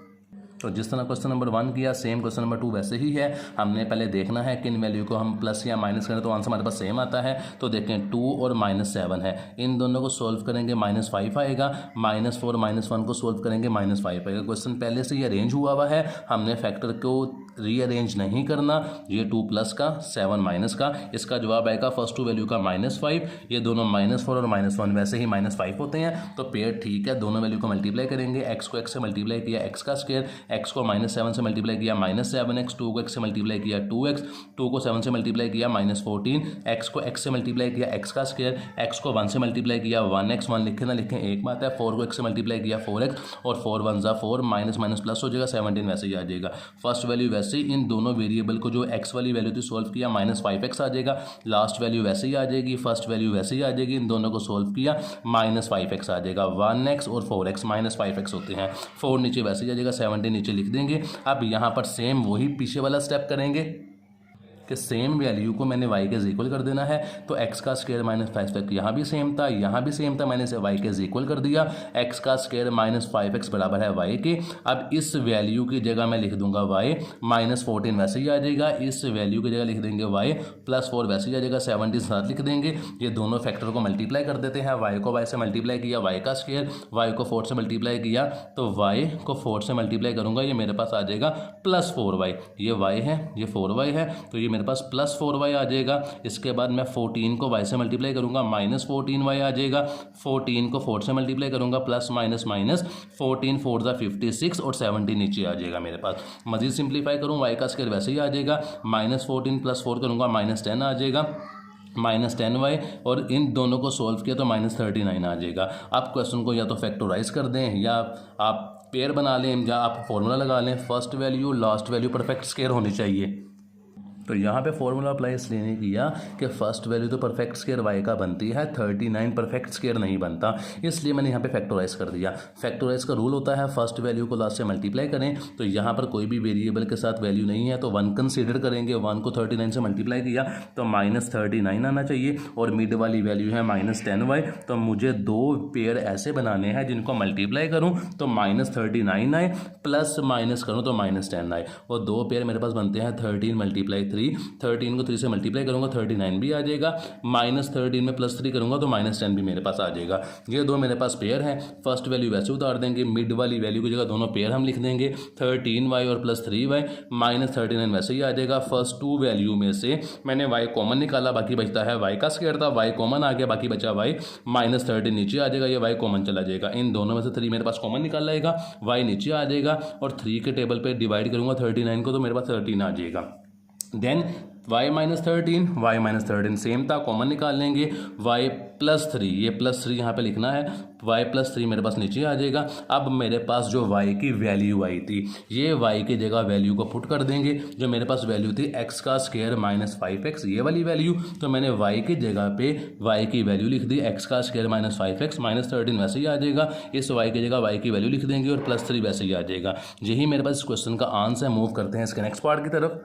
तो जिस तरह क्वेश्चन नंबर 1 किया सेम क्वेश्चन नंबर 2 वैसे ही है। हमने पहले देखना है कि इन वैल्यू को हम प्लस या माइनस करें तो आंसर हमारे पास सेम आता है। तो देखें 2 और -7 है, इन दोनों को सोल्व करेंगे -5 आएगा, -4 -1 को सोल्व करेंगे -5 आएगा। क्वेश्चन पहले से ही अरेंज हुआ हुआ है, हमने फैक्टर को रीअरेंज नहीं करना। ये 2 प्लस का 7 माइनस का, इसका जवाब आएगा फर्स्ट टू वैल्यू का -5। ये दोनों -4 और -1 वैसे ही -5 होते हैं, तो पेयर ठीक है। दोनों वैल्यू को मल्टीप्लाई करेंगे, x को x से मल्टीप्लाई किया x का स्क्वायर, x को -7 से मल्टीप्लाई किया -7x, 2 को x से मल्टीप्लाई किया 2x, 2 को 7 से मल्टीप्लाई किया -14, x को x से मल्टीप्लाई किया x का स्क्वायर, x को 1 से मल्टीप्लाई किया 1x, 1 लिखें ना लिखें एक बात है, 4 को x से मल्टीप्लाई किया 4x, और 4 1 ज़ा 4, माइनस माइनस प्लस हो जाएगा 17 वैसे ही आ जाएगा। फर्स्ट वैल्यू वैसे ही इन दोनों वेरिएबल को जो x वाली वैल्यू थी सोल्व किया -5x आ जाएगा, लास्ट वैल्यू वैसे ही आ जाएगी, फर्स्ट वैल्यू वैसे ही आ जाएगी, इन दोनों को सोल्व किया -5x आ जाएगा। 1x और 4x -5x होते हैं, 4 नीचे वैसे ही आ जाएगा, 17 नीचे लिख देंगे। अब यहाँ पर सेम वही पीछे वाला स्टेप करेंगे कि सेम वैल्यू को मैंने y के इक्वल कर देना है। तो x का स्क्वायर -5x यहाँ भी सेम था, यहाँ भी सेम था, मैंने इसे y के इक्वल कर दिया। x का स्क्वायर -5x बराबर है y के। अब इस वैल्यू की जगह मैं लिख दूंगा y, -14 वैसे ही आ जाएगा, इस वैल्यू की जगह लिख देंगे y, +4 वैसे ही आ जाएगा, 17 साथ लिख देंगे। ये दोनों फैक्टर को मल्टीप्लाई कर देते हैं, y को y से मल्टीप्लाई किया y का स्क्वायर, y को 4 से मल्टीप्लाई किया, तो y को 4 से मल्टीप्लाई करूंगा, ये मेरे पास आ जाएगा +4y, ये y है ये 4y है, तो ये मेरे पास +4y आ जाएगा। इसके बाद मैं 14 को y से मल्टीप्लाई करूंगा, -14y आ जाएगा, 14 को 4 से मल्टीप्लाई करूंगा, प्लस माइनस माइनस 14 4 ज़ा 56 और 70 नीचे आ जाएगा मेरे पास। मजीद सिंप्लीफाई करूँ y का स्क्वायर वैसे ही आ जाएगा, -14 + 4 करूंगा -10 आ जाएगा, -10y और इन दोनों को सॉल्व किया तो -39 आ जाएगा। आप क्वेश्चन को या तो फैक्टराइज कर दें या आप पेयर बना लें या आप फॉर्मूला लगा लें, first value last value perfect square होनी चाहिए। तो यहाँ पे फॉर्मूला अप्लाई इसलिए नहीं किया कि फर्स्ट वैल्यू तो परफेक्ट स्क्वायर y का बनती है, 39 परफेक्ट स्क्वायर नहीं बनता, इसलिए मैंने यहाँ पे फैक्टराइज कर दिया। फैक्टराइज का रूल होता है फर्स्ट वैल्यू को लास्ट से मल्टीप्लाई करें, तो यहाँ पर कोई भी वेरिएबल के साथ वैल्यू नहीं है तो 1 कंसीडर करेंगे, 1 को 39 से मल्टीप्लाई किया तो -39 आना चाहिए और मिड वाली वैल्यू है -10y। तो मुझे दो पेयर ऐसे बनाने हैं जिनको मल्टीप्लाई करूँ तो -39 आए, प्लस माइनस करूँ तो -10 आए। वो दो पेयर मेरे पास बनते हैं 13 × 3, 13 को 3 से मल्टीप्लाई करूंगा 39 भी आ जाएगा, -13 में +3 करूंगा तो -10 भी मेरे पास आ जाएगा। ये दो मेरे पास पेयर हैं, फर्स्ट वैल्यू वैसे उतार देंगे, मिड वाली वैल्यू की जगह दोनों पेयर हम लिख देंगे 13y और +3y, -39 वैसे ही आ जाएगा। फर्स्ट टू वैल्यू में से मैंने y कॉमन निकाला, बाकी बचता है y का स्क्वायर था, y कॉमन आ गया, बाकी बचा y, -13 नीचे आ जाएगा, ये y कॉमन चला जाएगा, इन दोनों में से 3 मेरे पास कॉमन निकाल लाएगा, y नीचे आ जाएगा और 3 के टेबल पे डिवाइड करूंगा 39 को तो मेरे पास 13 आ जाएगा। देन y -13 सेम था, कॉमन निकाल लेंगे, y +3, ये +3 यहाँ पे लिखना है, y +3 मेरे पास नीचे आ जाएगा। अब मेरे पास जो y की वैल्यू आई थी, ये y की जगह वैल्यू को पुट कर देंगे, जो मेरे पास वैल्यू थी x का स्क्वायर -5x, ये वाली वैल्यू, तो मैंने y की जगह पे y की वैल्यू लिख दी, x का स्क्वायर -5x, -13 वैसे ही आ जाएगा, इस y की जगह y की वैल्यू लिख देंगे और +3 वैसे ही आ जाएगा। यही मेरे पास इस क्वेश्चन का आंसर है। मूव करते हैं इसके नेक्स्ट पार्ट की तरफ।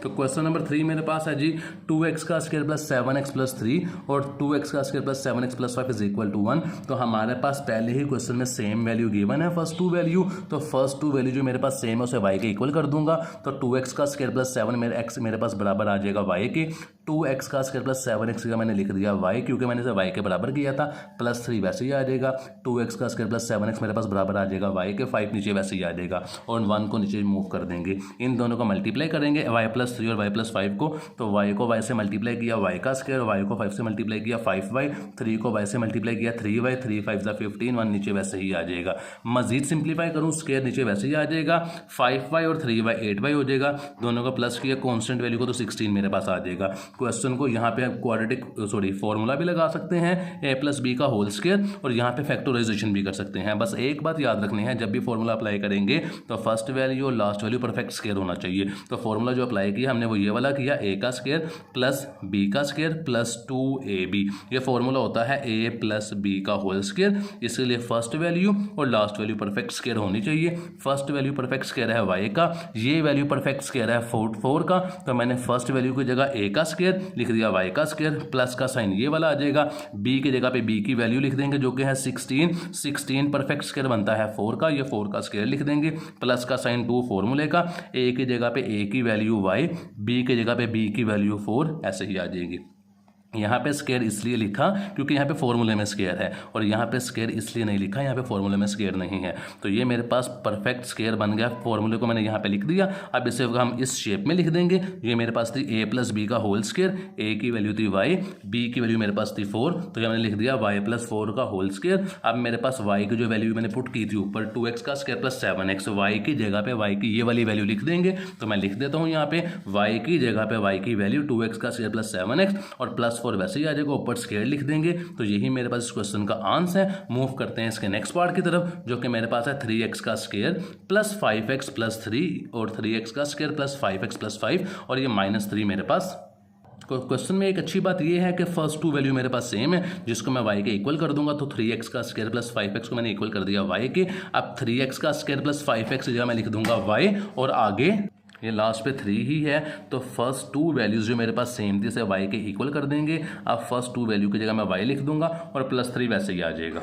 तो क्वेश्चन नंबर 3 मेरे पास है जी 2x का स्क्वायर + 7x + 3 और 2x का स्क्वायर + 7x + 5 = 1। तो हमारे पास पहले ही क्वेश्चन में सेम वैल्यू गिवन है, फर्स्ट टू वैल्यू, तो फर्स्ट टू वैल्यू जो मेरे पास सेम है उसे y के इक्वल कर दूंगा, तो 2x का स्क्वायर + 7 मेरे पास बराबर आ जाएगा y के, 2x का स्क्वायर + 7x का मैंने लिख दिया y, क्योंकि मैंने इसे y के बराबर किया था, +3 वैसे ही आ जाएगा, 2x का स्क्वायर + 7x मेरे पास बराबर आ जाएगा y के, 5 नीचे वैसे ही आ जाएगा और 1 को नीचे मूव कर देंगे, इन दोनों को मल्टीप्लाई करेंगे y +3 और y +5 को, तो y को y से मल्टीप्लाई किया y का स्क्वायर, y को 5 से मल्टीप्लाई किया 5y, 3 को y से मल्टीप्लाई किया 3y, 3 5 15, 1 नीचे वैसे ही आ जाएगा। मजीद सिंप्लीफाई करूँ स्क्वायर नीचे वैसे ही आ जाएगा, 5y और 3y 8y हो जाएगा, दोनों को प्लस किया कांस्टेंट वैल्यू को तो 16 मेरे पास आ जाएगा। क्वेश्चन को यहाँ पे क्वाड्रेटिक फॉर्मूला भी लगा सकते हैं a + b का होल स्क्वायर, और यहाँ पे फैक्टराइजेशन भी कर सकते हैं। बस एक बात याद रखनी है, जब भी फॉर्मूला अप्लाई करेंगे तो फर्स्ट वैल्यू और लास्ट वैल्यू परफेक्ट स्क्वायर होना चाहिए। तो फॉर्मूला जो अप्लाई किया हमने वो ये वाला किया, a का स्क्वायर + b का स्क्वायर + 2ab, ये फॉर्मूला होता है a + b का होल स्क्वायर, इसलिए फर्स्ट वैल्यू और लास्ट वैल्यू परफेक्ट स्क्वायर होनी चाहिए। फर्स्ट वैल्यू परफेक्ट स्क्वायर है y का, ये वैल्यू परफेक्ट स्क्वायर है 4 का, तो मैंने फर्स्ट वैल्यू की जगह a का स्क्वायर लिख दिया, y का स्क्वायर, प्लस का साइन ये वाला आ जाएगा, b की जगह पे b की वैल्यू लिख देंगे जो कि है 16 परफेक्ट स्क्वायर बनता है 4 का, ये 4 का स्क्वायर लिख देंगे, प्लस का साइन 2 फॉर्मूले का, a की जगह पे a की वैल्यू y, b की जगह पे b की वैल्यू 4, ऐसे ही आ जाएगी। यहाँ पे स्क्वायर इसलिए लिखा क्योंकि यहाँ पे फॉर्मूले में स्क्वायर है, और यहाँ पे स्क्वायर इसलिए नहीं लिखा, यहाँ पे फॉर्मूले में स्क्वायर नहीं है। तो ये मेरे पास परफेक्ट स्क्वायर बन गया, फॉर्मूले को मैंने यहाँ पे लिख दिया। अब इसे हम इस शेप में लिख देंगे। ये मेरे पास थी a + b का होल स्क्वायर, a की वैल्यू थी y, b की वैल्यू मेरे पास थी 4, तो ये मैंने लिख दिया y + 4 का होल स्क्वायर। अब मेरे पास y की जो वैल्यू मैंने पुट की थी ऊपर 2x का स्क्वायर + 7x, y की जगह पे y की ये वाली वैल्यू लिख देंगे। तो मैं लिख देता हूँ यहाँ पे y की जगह पे y की वैल्यू 2x का स्क्वायर + 7x और +4 वैसे ही आ जाएगा, ऊपर स्क्वायर लिख देंगे। तो यही मेरे पास इस क्वेश्चन का आंसर है। मूव करते हैं इसके नेक्स्ट पार्ट की तरफ, जो कि मेरे पास है 3x का स्क्वायर + 5x + 3 और 3x का स्क्वायर + 5x + 5 और ये -3 मेरे पास। क्वेश्चन में एक अच्छी बात ये है कि फर्स्ट टू वैल्यू मेरे पास सेम है, जिसको मैं y के इक्वल कर दूंगा, तो 3x का स्क्वायर + 5x को मैंने इक्वल कर दिया y के। अब 3x का स्क्वायर + 5x जगह मैं लिख दूंगा y, और आगे ये लास्ट पे 3 ही है, तो फर्स्ट टू वैल्यूज जो मेरे पास सेम थी इसे y के इक्वल कर देंगे। अब फर्स्ट टू वैल्यू की जगह मैं y लिख दूंगा और +3 वैसे ही आ जाएगा।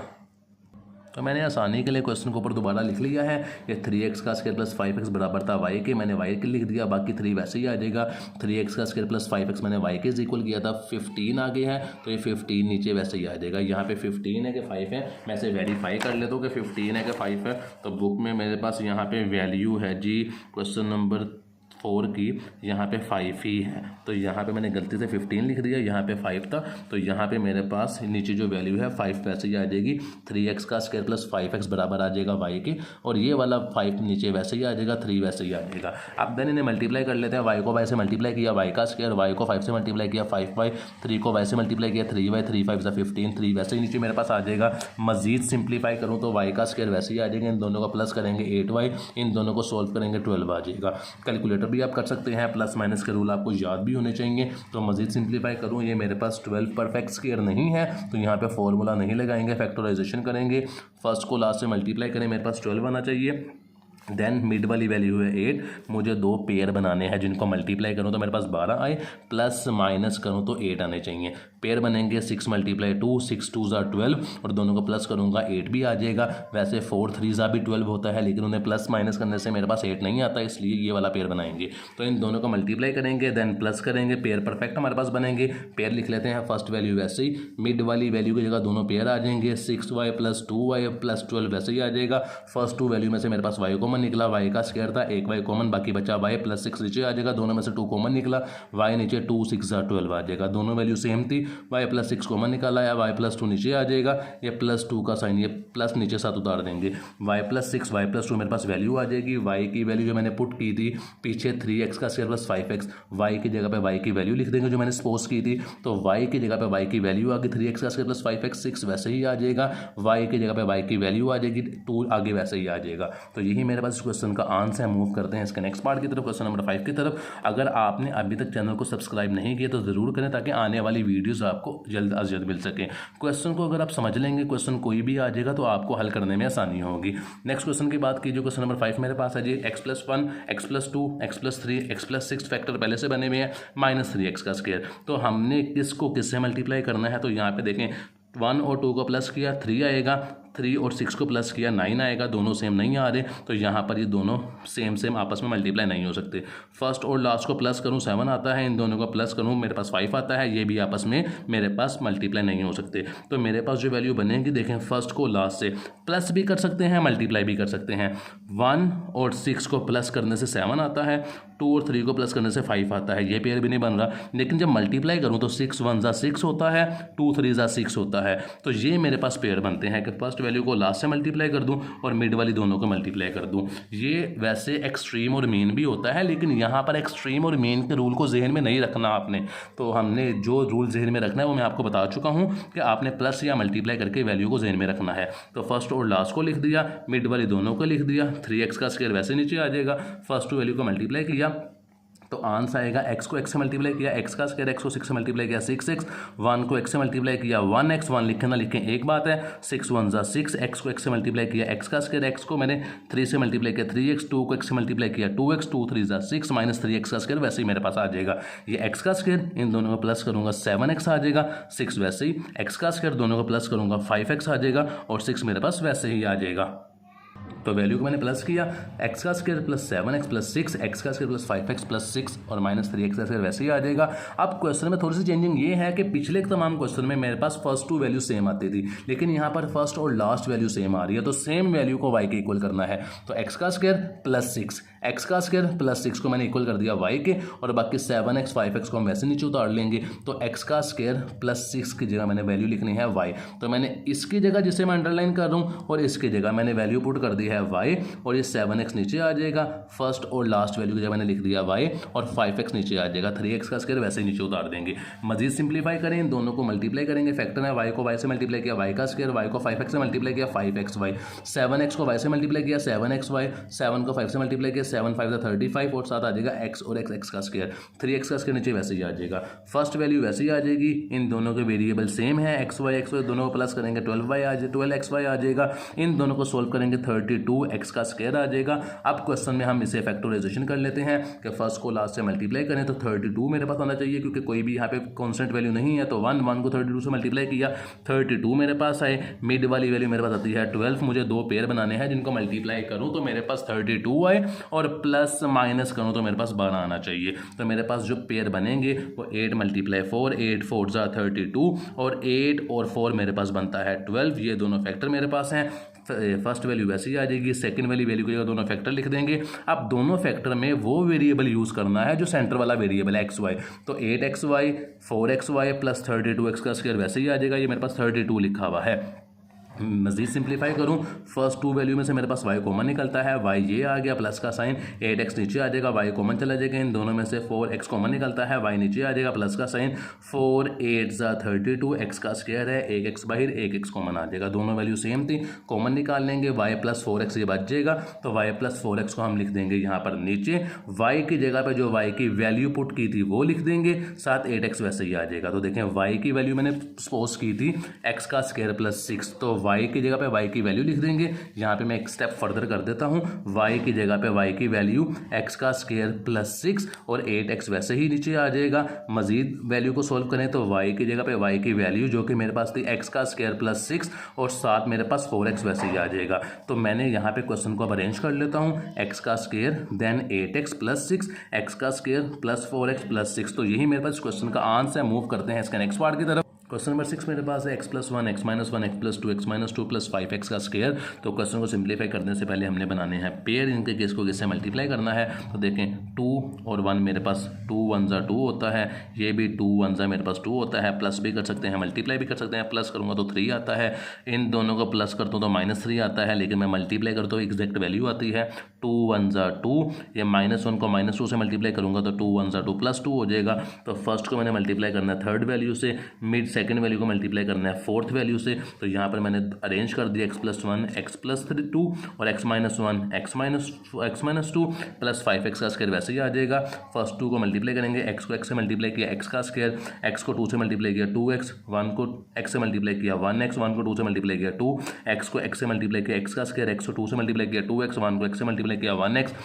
तो मैंने आसानी के लिए क्वेश्चन को ऊपर दोबारा लिख लिया है। ये 3x का स्क्वायर + 5x बराबर था y के, मैंने y के लिख दिया, बाकी 3 वैसे ही आ जाएगा। 3x का स्क्वायर + 5x मैंने y के इक्वल किया था, 15 आ गया है, तो ये 15 नीचे वैसे ही आ जाएगा। यहाँ पे 15 है कि 5 है, मैं इसे वेरीफाई कर लेता हूँ कि 15 है कि 5 है। तो बुक में मेरे पास यहाँ पे वैल्यू है जी, क्वेश्चन नंबर 4 की यहाँ पे 5 ही है, तो यहाँ पे मैंने गलती से 15 लिख दिया, यहाँ पे 5 था, तो यहाँ पे मेरे पास नीचे जो वैल्यू है 5 वैसे ही आ जाएगी। 3x का स्क्वायर प्लस 5x बराबर आ जाएगा y के, और ये वाला 5 नीचे वैसे ही आ जाएगा, 3 वैसे ही आ जाएगा। अब देन इन्हें मल्टीप्लाई कर लेते हैं। y को y से मल्टीप्लाई किया y का स्क्वायर, y को 5 से मल्टीप्लाई किया 5y, 3 को y से मल्टीप्लाई किया 3y, 3 5 सा 15, 3 वैसे ही नीचे मेरे पास आ जाएगा। मजीद सिंप्लीफाई करूँ तो y का स्क्वायर वैसे ही आ जाएगा, इन दोनों का प्लस करेंगे 8y, इन दोनों को सोल्व करेंगे 12 आ जाएगा। कैलकुलेटर भी आप कर सकते हैं, प्लस माइनस के रूल आपको याद भी होने चाहिए। तो मजीद सिंप्लीफाई करूँ, ये मेरे पास 12 परफेक्ट स्क्वायर नहीं है, तो यहाँ पे फॉर्मूला नहीं लगाएंगे, फैक्टराइजेशन करेंगे। फर्स्ट को लास्ट से मल्टीप्लाई करें, मेरे पास 12 आना चाहिए। देन मिड वाली वैल्यू है 8, मुझे 2 पेयर बनाने हैं जिनको मल्टीप्लाई करूँ तो मेरे पास 12 आए, प्लस माइनस करूँ तो 8 आने चाहिए। पेयर बनेंगे 6 × 2, 6 2 = 12, और दोनों को प्लस करूँगा 8 भी आ जाएगा। वैसे 4 3 भी 12 होता है, लेकिन उन्हें प्लस माइनस करने से मेरे पास 8 नहीं आता, इसलिए ये वाला पेयर बनाएंगे। तो इन दोनों को मल्टीप्लाई करेंगे, देन प्लस करेंगे, पेयर परफेक्ट हमारे पास बनेंगे। पेयर लिख लेते हैं, फर्स्ट वैल्यू वैसे ही, मिड वाली वैल्यू की जगह दोनों पेयर आ जाएंगे, 6y + 2y + 12 वैसे ही आ जाएगा। फर्स्ट 2 वैल्यू में से मेरे पास y कॉमन निकला, y का स्क्वायर था, 1y कॉमन, बाकी बचा y + 6 नीचे आ जाएगा, दोनों में से 2 कॉमन निकला, y नीचे 2 6 = 12 आ जाएगा। दोनों वैल्यू सेम थी, y + 6 कॉमन निकाला है, y + 2 नीचे आ जाएगा, ये +2 का साइन, ये प्लस नीचे साथ उतार देंगे, y + 6 y + 2 मेरे पास वैल्यू आ जाएगी। y की वैल्यू जो मैंने पुट की थी पीछे 3x का स्क्वायर + 5x, y की जगह पे y की वैल्यू लिख देंगे जो मैंने सपोज की थी, तो y की जगह पे y की वैल्यू आ गई 3x का स्क्वायर + 5x, 6 वैसे ही आ जाएगा, y की जगह पे y की वैल्यू आ जाएगी 2 आगे वैसे ही आ जाएगा। तो यही मेरे पास इस क्वेश्चन का आंसर है। मूव करते हैं इसके नेक्स्ट पार्ट की तरफ, क्वेश्चन नंबर 5 की तरफ। अगर आपने अभी तक चैनल को सब्सक्राइब नहीं किया तो ज़रूर करें, ताकि आने वाली वीडियोस आपको जल्द अज जल्द मिल सके। क्वेश्चन को अगर आप समझ लेंगे, क्वेश्चन कोई भी आ जाएगा तो आपको हल करने में आसानी होगी। नेक्स्ट क्वेश्चन की बात कीजिए, क्वेश्चन नंबर 5 मेरे पास है जी, x+1 x+2 x+3 x+6 factor पहले से बने हुए हैं, -3x का स्क्वायर। तो हमने किसको किससे मल्टीप्लाई करना है, तो यहाँ पे देखें 1 और 2 को प्लस किया 3 आएगा, 3 और 6 को प्लस किया 9 आएगा, दोनों सेम नहीं आ रहे, तो यहाँ पर ये दोनों सेम आपस में मल्टीप्लाई नहीं हो सकते। फर्स्ट और लास्ट को प्लस करूँ 7 आता है, इन दोनों को प्लस करूँ मेरे पास 5 आता है, ये भी आपस में मेरे पास मल्टीप्लाई नहीं हो सकते। तो मेरे पास जो वैल्यू बनेगी, देखें फर्स्ट को लास्ट से प्लस भी कर सकते हैं, मल्टीप्लाई भी कर सकते हैं। 1 और 6 को प्लस करने से 7 आता है, 2 और 3 को प्लस करने से 5 आता है, ये पेयर भी नहीं बन रहा। लेकिन जब मल्टीप्लाई करूँ तो 6 1 = 6 होता है, 2 3 = 6 होता है, तो ये मेरे पास पेयर बनते हैं कि फर्स्ट वैल्यू को लास्ट से मल्टीप्लाई कर दूं और मिड वाली दोनों को मल्टीप्लाई कर दूं। ये वैसे एक्सट्रीम और मीन भी होता है, लेकिन यहाँ पर एक्सट्रीम और मीन के रूल को जहन में नहीं रखना आपने। तो हमने जो रूल जहन में रखना है वो मैं आपको बता चुका हूँ कि आपने प्लस या मल्टीप्लाई करके वैल्यू को जहन में रखना है। तो फर्स्ट और लास्ट को लिख दिया, मिड वाली दोनों को लिख दिया, 3x का स्क्वायर वैसे नीचे आ जाएगा, फर्स्ट वैल्यू को मल्टीप्लाई किया तो आंसर आएगा, x को x से मल्टीप्लाई किया x का स्क्वायर, x को 6 से मल्टीप्लाई किया 6x, 1 को x से मल्टीप्लाई किया 1x, 1 लिखें ना लिखें एक बात है, 6 1 = 6, x को x से मल्टीप्लाई किया x का स्क्वायर, x को मैंने 3 से मल्टीप्लाई किया 3x, 2 को x से मल्टीप्लाई किया 2x, 2 3 = 6 -3x का स्क्वायर वैसे ही मेरे पास आ जाएगा। ये x का स्क्वायर, इन दोनों को प्लस करूँगा 7x आ जाएगा, 6 वैसे ही, x का स्क्वायर दोनों को प्लस करूँगा 5x आ जाएगा, और 6 मेरे पास वैसे ही आ जाएगा। तो वैल्यू को मैंने प्लस किया, x का स्क्वायर + 7x + 6, x का स्क्वायर + 5x + 6 और -3x का स्क्वायर वैसे ही आ जाएगा। अब क्वेश्चन में थोड़ी सी चेंजिंग ये है कि पिछले तमाम क्वेश्चन में मेरे पास फर्स्ट 2 वैल्यू सेम आती थी, लेकिन यहाँ पर फर्स्ट और लास्ट वैल्यू सेम आ रही है, तो सेम वैल्यू को y के इक्वल करना है। तो x का स्क्वायर + 6, x का स्क्वायर + 6 को मैंने इक्वल कर दिया y के, और बाकी 7x 5x को हम वैसे नीचे उतार लेंगे। तो x का स्क्वायर + 6 की जगह मैंने वैल्यू लिखनी है y, तो मैंने इसकी जगह जिसे मैं अंडरलाइन कर रहा हूँ और इसकी जगह मैंने वैल्यू पुट कर दी है y, और ये 7x नीचे आ जाएगा, फर्स्ट और लास्ट वैल्यू की जगह मैंने लिख दिया y, और 5x नीचे आ जाएगा, 3x का स्क्वायर वैसे ही नीचे उतार देंगे। मजीद सिंप्लीफाई करें, इन दोनों को मल्टीप्लाई करेंगे, फैक्टर है, y को y से मल्टीप्लाई किया y का स्क्वायर, y को 5x से मल्टीप्लाई किया 5xy, 7x को y से मल्टीप्लाई किया 7xy, 7 को 5 से मल्टीप्लाई किया 7 5 = 35, और साथ आ जाएगा x और x का स्क्वायर, 3x का स्क्वायर नीचे वैसे ही आ जाएगा, फर्स्ट वैल्यू वैसे ही आ जाएगी। इन दोनों के वेरिएबल सेम है, xy दोनों को प्लस करेंगे 12xy आ जाएगा, इन दोनों को सोल्व करेंगे 32x का स्क्वायर आ जाएगा। अब क्वेश्चन में हम इसे फैक्टराइजेशन कर लेते हैं कि फर्स्ट को लास्ट से मल्टीप्लाई करें तो 32 मेरे पास आना चाहिए, क्योंकि कोई भी यहाँ पे कांस्टेंट वैल्यू नहीं है, तो 1 को 32 से मल्टीप्लाई किया 32 मेरे पास आए। मिड वाली वैल्यू मेरे पास आती है 12, मुझे 2 पेयर बनाने हैं जिनको मल्टीप्लाई करूँ तो मेरे पास 32 आए, और प्लस माइनस करूँ तो मेरे पास 12 आना चाहिए। तो मेरे पास जो पेयर बनेंगे वो 8 × 4, 8 4 = 32, और 8 और 4 मेरे पास बनता है 12, ये दोनों फैक्टर मेरे पास हैं। फर्स्ट वैल्यू वैसे ही आ जाएगी, सेकंड वाली वैल्यू की जगह दोनों फैक्टर लिख देंगे। अब दोनों फैक्टर में वो वेरिएबल यूज़ करना है जो सेंटर वाला वेरिएबल है एक्स वाई, तो 8xy 4xy प्लस 32x का स्क्वायर वैसे ही आ जाएगा, ये मेरे पास 32 लिखा हुआ है। मज़ीद सिंप्लीफाई करूँ, फर्स्ट टू वैल्यू में से मेरे पास y कॉमन निकलता है, y ये आ गया प्लस का साइन, 8x नीचे आ जाएगा, y कॉमन चला जाएगा, इन दोनों में से 4x कॉमन निकलता है, y नीचे आ जाएगा प्लस का साइन, 4 8 32, x का स्क्वायर है, 1x बाहर 1x कॉमन आ जाएगा, दोनों वैल्यू सेम थी, कॉमन निकाल लेंगे, y प्लस 4x ये बच जाएगा, तो y प्लस 4x को हम लिख देंगे यहाँ पर नीचे, y की जगह पर जो y की वैल्यू पुट की थी वो लिख देंगे, साथ 8x वैसे ही आ जाएगा। तो देखें y की वैल्यू मैंने सपोज की थी x का स्क्वायर प्लस 6, तो y की जगह पे y की वैल्यू लिख देंगे। यहाँ पे मैं एक स्टेप फर्दर कर देता हूँ, y की जगह पे y की वैल्यू x का स्क्वायर प्लस 6 और 8x वैसे ही नीचे आ जाएगा। मजीद वैल्यू को सोल्व करें तो y की जगह पे y की वैल्यू जो कि मेरे पास थी x का स्क्वायर प्लस 6 और साथ मेरे पास 4x वैसे ही आ जाएगा। तो मैंने यहाँ पे क्वेश्चन को अब अरेंज कर लेता हूँ, x का square then 8x plus 6, x का स्क्वायर प्लस 4x प्लस 6, तो यही मेरे पास क्वेश्चन का आंसर है। मूव करते हैं इसका नेक्स्ट पार्ट की तरफ। क्वेश्चन नंबर 6 मेरे पास है x plus 1 x minus 1 x plus 2 x minus 2 plus 5x का स्क्वायर। तो क्वेश्चन को सिंप्लीफाई करने से पहले हमने बनाने हैं पेयर, इनके केस को किससे मल्टीप्लाई करना है। तो देखें 2 और 1 मेरे पास 2 1 जा 2 होता है, ये भी 2 1 जा मेरे पास 2 होता है, प्लस भी कर सकते हैं मल्टीप्लाई भी कर सकते हैं। प्लस करूँगा तो 3 आता है, इन दोनों को प्लस करता हूँ तो -3 आता है, लेकिन मैं मल्टीप्लाई करता हूँ एग्जैक्ट वैल्यू आती है 2 1 जा 2, ये -1 को -2 से मल्टीप्लाई करूँगा तो 2 1 जा 2 प्लस 2 हो जाएगा। तो फर्स्ट को मैंने मल्टीप्लाई करना है थर्ड वैल्यू से, मिड सेकंड वैल्यू को मल्टीप्लाई करना है फोर्थ वैल्यू से। तो यहाँ पर मैंने अरेंज कर दिया x प्लस 1 x प्लस 2 और x minus 1 x minus 2 plus 5x का स्क्वायर वैसे ही आ जाएगा। फर्स्ट 2 को मल्टीप्लाई करेंगे, x को x से मल्टीप्लाई किया x का स्क्वायर, x को 2 से मल्टीप्लाई किया 2x, 1 को x से मल्टीप्लाई किया 1x, 1 को 2 से मल्टीप्लाई किया 2, x को x से मल्टीप्लाई किया x का स्क्वायर, x को 2 से मल्टीप्लाई किया 2x, 1 को x से मल्टीप्लाई किया 1x,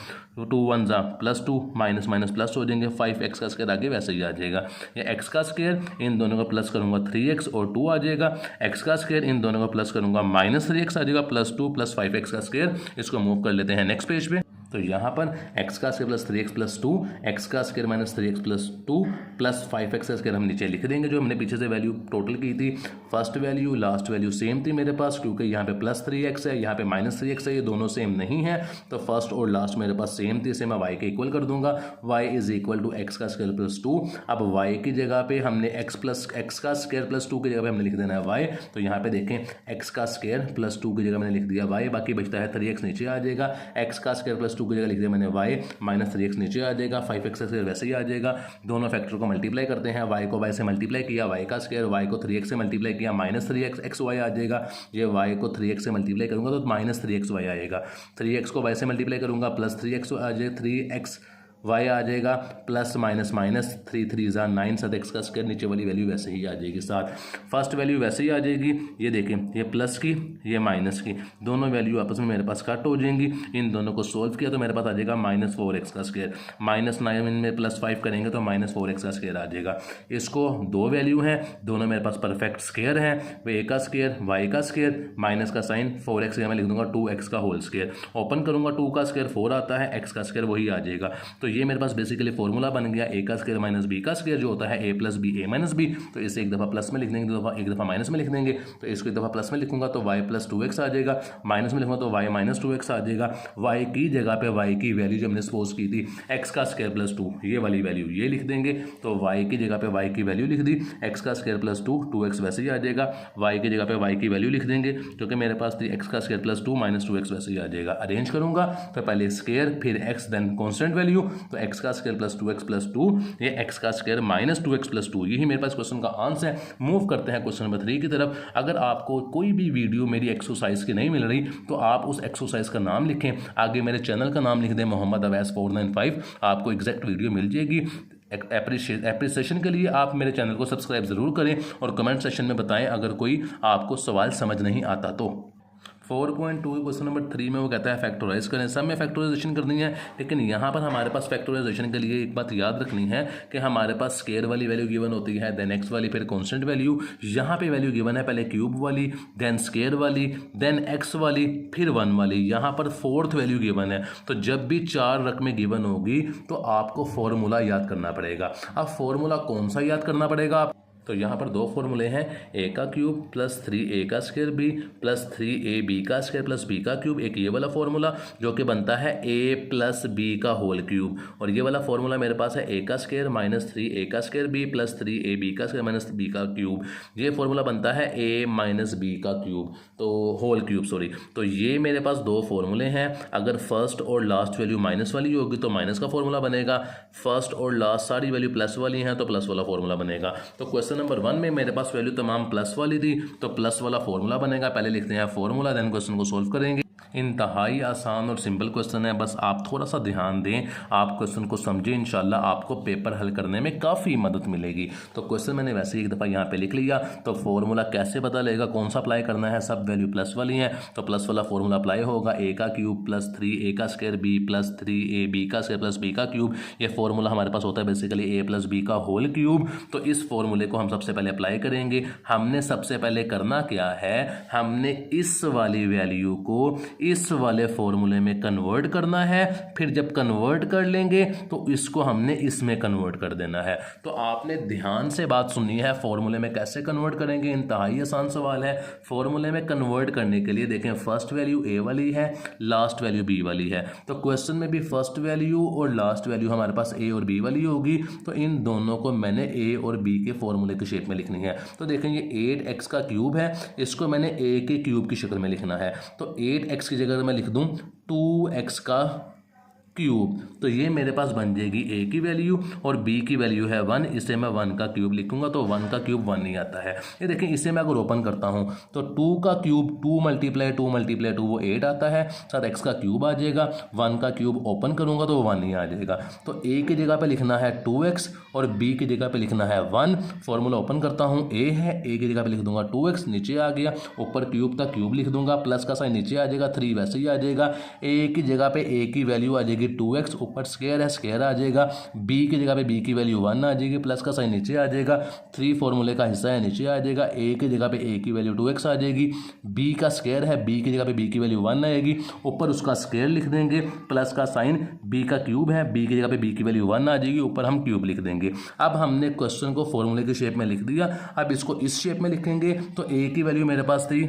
2 1 जा प्लस 2 माइनस माइनस प्लस हो जाएंगे, 5x का स्क्वायर आगे वैसे ही आ जाएगा। ये x का स्क्वायर इन दोनों को प्लस करूंगा 3x और 2 आ जाएगा, x का स्क्वायर इन दोनों को प्लस करूंगा -3x आ जाएगा, प्लस 2 प्लस 5x का स्क्वायर। इसको मूव कर लेते हैं नेक्स्ट पेज पे। तो यहाँ पर x का square plus 3x plus 2, x का square minus 3x plus 2 plus 5x का स्क्वायर हम नीचे लिख देंगे जो हमने पीछे से वैल्यू टोटल की थी। First value last value same थी मेरे पास, क्योंकि यहाँ पे प्लस 3x है, यहाँ पे -3x है, ये दोनों सेम नहीं है, तो फर्स्ट और लास्ट मेरे पास सेम थी, इसे मैं y के इक्वल कर दूंगा, y is equal to x का स्क्वायर प्लस 2। अब y की जगह पे हमने x का स्क्वायर प्लस 2 की जगह पे हमने लिख देना है y। तो यहाँ पे देखें x का स्क्वायर प्लस 2 की जगह मैंने लिख दिया y, बाकी बचता है 3x नीचे आ जाएगा, x का स्क्वायर प्लस 2 की जगह लिख दिया मैंने y, -3x नीचे आ जाएगा, 5x का स्क्वायर वैसे ही आ जाएगा। दोनों फैक्टर को मल्टीप्लाई करते हैं, y को y से मल्टीप्लाई किया, y का स्क्वायर, y को 3x से मल्टीप्लाई किया -3x xy आ जाएगा, ये y को 3x से मल्टीप्लाई करूंगा तो -3xy आएगा, 3x को y से मल्टीप्लाई करूंगा प्लस 3x आ जाएगा, 3x y आ जाएगा, प्लस माइनस माइनस 3 3 जा 9 साथ x का स्क्वायर, नीचे वाली वैल्यू वैसे ही आ जाएगी, साथ फर्स्ट वैल्यू वैसे ही आ जाएगी। ये देखें, ये प्लस की ये माइनस की, दोनों वैल्यू आपस में मेरे पास कट हो जाएंगी। इन दोनों को सोल्व किया तो मेरे पास आ जाएगा -4x का स्क्वायर, -9 में +5 करेंगे तो -4x का स्क्वायर आ जाएगा। इसको दो वैल्यू हैं, दोनों मेरे पास परफेक्ट स्क्वायर हैं, वो a का स्क्वायर y का स्क्वायर माइनस का साइन 4x मैं लिख दूंगा 2x का होल स्क्वायर, ओपन करूंगा 2 का स्क्वायर 4 आता है, x का स्क्वायर वही आ जाएगा। तो ये मेरे पास बेसिकली फॉर्मूला बन गया a का स्क्वायर माइनस b का स्क्वायर जो होता है a plus B a minus B. तो इसे एक दफ़ा प्लस में लिख देंगे, एक दफ़ा माइनस में लिख देंगे। तो इसको एक दफ़ा प्लस में लिखूंगा तो y प्लस 2x आ जाएगा, माइनस में लिखूंगा तो y माइनस 2x आ जाएगा। y की जगह पे y की वैल्यू जो हमने सपोज की थी x का स्क्वायर प्लस 2, ये वाली वैल्यू ये लिख देंगे। तो y की जगह पे y की वैल्यू लिख दी, x का स्क्वायर प्लस 2 2x वैसे ही आ जाएगा, y की जगह पे y की वैल्यू लिख देंगे जो कि मेरे पास थी x का स्क्वायर प्लस 2 माइनस 2x वैसे ही आ जाएगा। अरेंज करूंगा तो पहले स्क्वायर फिर x देन कॉन्स्टेंट वैल्यू, तो x का स्क्वायर प्लस 2x प्लस 2, ये x का स्क्वायर माइनस 2x प्लस 2, यही मेरे पास क्वेश्चन का आंसर है। मूव करते हैं क्वेश्चन नंबर 3 की तरफ। अगर आपको कोई भी वीडियो मेरी एक्सरसाइज की नहीं मिल रही तो आप उस एक्सरसाइज का नाम लिखें, आगे मेरे चैनल का नाम लिख दें मोहम्मद अवैस 495, आपको एग्जैक्ट वीडियो मिल जाएगी। एप्रिसिएशन के लिए आप मेरे चैनल को सब्सक्राइब ज़रूर करें और कमेंट सेक्शन में बताएं अगर कोई आपको सवाल समझ नहीं आता तो। 4.2 क्वेश्चन नंबर 3 में वो कहता है फैक्टराइज करें, सब में फैक्टराइजेशन करनी है, लेकिन यहाँ पर हमारे पास फैक्टराइजेशन के लिए एक बात याद रखनी है कि हमारे पास स्केयर वाली वैल्यू गिवन होती है, देन एक्स वाली, फिर कांस्टेंट वैल्यू। यहाँ पे वैल्यू गिवन है पहले क्यूब वाली, देन स्केयर वाली, देन एक्स वाली, फिर 1 वाली। यहाँ पर फोर्थ वैल्यू गिवन है, तो जब भी 4 रकमें गिवन होगी तो आपको फॉर्मूला याद करना पड़ेगा। अब फॉर्मूला कौन सा याद करना पड़ेगा? तो यहाँ पर दो फॉर्मूले हैं, ए का क्यूब प्लस 3a का स्क्वायर बी प्लस 3ab का स्क्वायर प्लस b का क्यूब। एक ये वाला फॉर्मूला जो कि बनता है a प्लस b का होल क्यूब, और ये वाला फॉर्मूला मेरे पास है a का स्क्वायर माइनस 3a का स्क्वायर b प्लस 3ab का स्क्वायर माइनस b का क्यूब। ये फॉर्मूला बनता है a माइनस b का क्यूब, तो होल क्यूब सॉरी। तो ये मेरे पास दो फॉर्मूले हैं। अगर फर्स्ट और लास्ट वैल्यू माइनस वाली होगी तो माइनस का फॉर्मूला बनेगा, फर्स्ट और लास्ट सारी वैल्यू प्लस वाली हैं तो प्लस वाला फॉर्मूला बनेगा। तो क्वेश्चन नंबर 1 में मेरे पास वैल्यू तमाम प्लस वाली थी तो प्लस वाला फॉर्मूला बनेगा। पहले लिखते हैं फॉर्मूला, देन क्वेश्चन को सोल्व करेंगे। इंतहाई आसान और सिंपल क्वेश्चन है, बस आप थोड़ा सा ध्यान दें, आप क्वेश्चन को समझें, इंशाल्लाह आपको पेपर हल करने में काफ़ी मदद मिलेगी। तो क्वेश्चन मैंने वैसे ही एक दफ़ा यहाँ पे लिख लिया। तो फॉर्मूला कैसे पता लगेगा, कौन सा अप्लाई करना है, सब वैल्यू प्लस वाली हैं तो प्लस वाला फॉर्मूला अप्लाई होगा। a का क्यूब प्लस 3a का स्क्वायर b प्लस 3ab का स्क्वायर प्लस b का क्यूब। ये फॉर्मूला हमारे पास होता है बेसिकली a प्लस b का होल क्यूब। तो इस फॉर्मूले को हम सबसे पहले अप्लाई करेंगे। हमने सबसे पहले करना क्या है, हमने इस वाली वैल्यू को इस वाले फॉर्मूले में कन्वर्ट करना है, फिर जब कन्वर्ट कर लेंगे तो इसको हमने इसमें कन्वर्ट कर देना है। तो आपने ध्यान से बात सुननी है, फॉर्मूले में कैसे कन्वर्ट करेंगे, इंतहाई आसान सवाल है। फॉर्मूले में कन्वर्ट करने के लिए देखें, फर्स्ट वैल्यू a वाली है, लास्ट वैल्यू b वाली है। तो क्वेश्चन में भी फर्स्ट वैल्यू और लास्ट वैल्यू हमारे पास a और b वाली होगी, तो इन दोनों को मैंने a और b के फॉर्मूले की शेप में लिखनी है। तो देखें ये 8x का क्यूब है, इसको मैंने a के क्यूब की शक्ल में लिखना है। तो 8x की जगह मैं लिख दूं 2x का क्यूब, तो ये मेरे पास बन जाएगी a की वैल्यू और b की वैल्यू है 1, इसे मैं 1 का क्यूब लिखूंगा तो 1 का क्यूब 1 ही आता है। ये देखें, इसे मैं अगर ओपन करता हूं तो 2 का क्यूब 2 मल्टीप्लाई 2 मल्टीप्लाई 2 वो 8 आता है, साथ x का क्यूब आ जाएगा। 1 का क्यूब ओपन करूंगा तो 1 ही आ जाएगा। तो a की जगह पे लिखना है 2x और b की जगह पे लिखना है 1। फॉर्मूला ओपन करता हूँ, a है, a की जगह पे लिख दूंगा 2x, नीचे आ गया, ऊपर क्यूब का क्यूब लिख दूंगा, प्लस का साइन नीचे आ जाएगा, 3 वैसे ही आ जाएगा। a की जगह पे a की वैल्यू आ जाएगी 2x, ऊपर स्क्वायर है, स्क्वायर आ जाएगा। b की जगह पे b की वैल्यू 1 आ जाएगी, प्लस का साइन नीचे आ जाएगा, 3 फॉर्मूले का हिस्सा है, नीचे आ जाएगा। a की जगह पे a की वैल्यू 2x आ जाएगी, b का स्क्वायर है, b की जगह पे b की वैल्यू 1 आएगी, ऊपर उसका स्क्वायर लिख देंगे, प्लस का साइन, b का क्यूब है, b की जगह पे b की वैल्यू 1 आ जाएगी, ऊपर हम क्यूब लिख देंगे। अब हमने क्वेश्चन को फॉर्मूले की शेप में लिख दिया, अब इसको इस शेप में लिखेंगे। तो a की वैल्यू मेरे पास थी,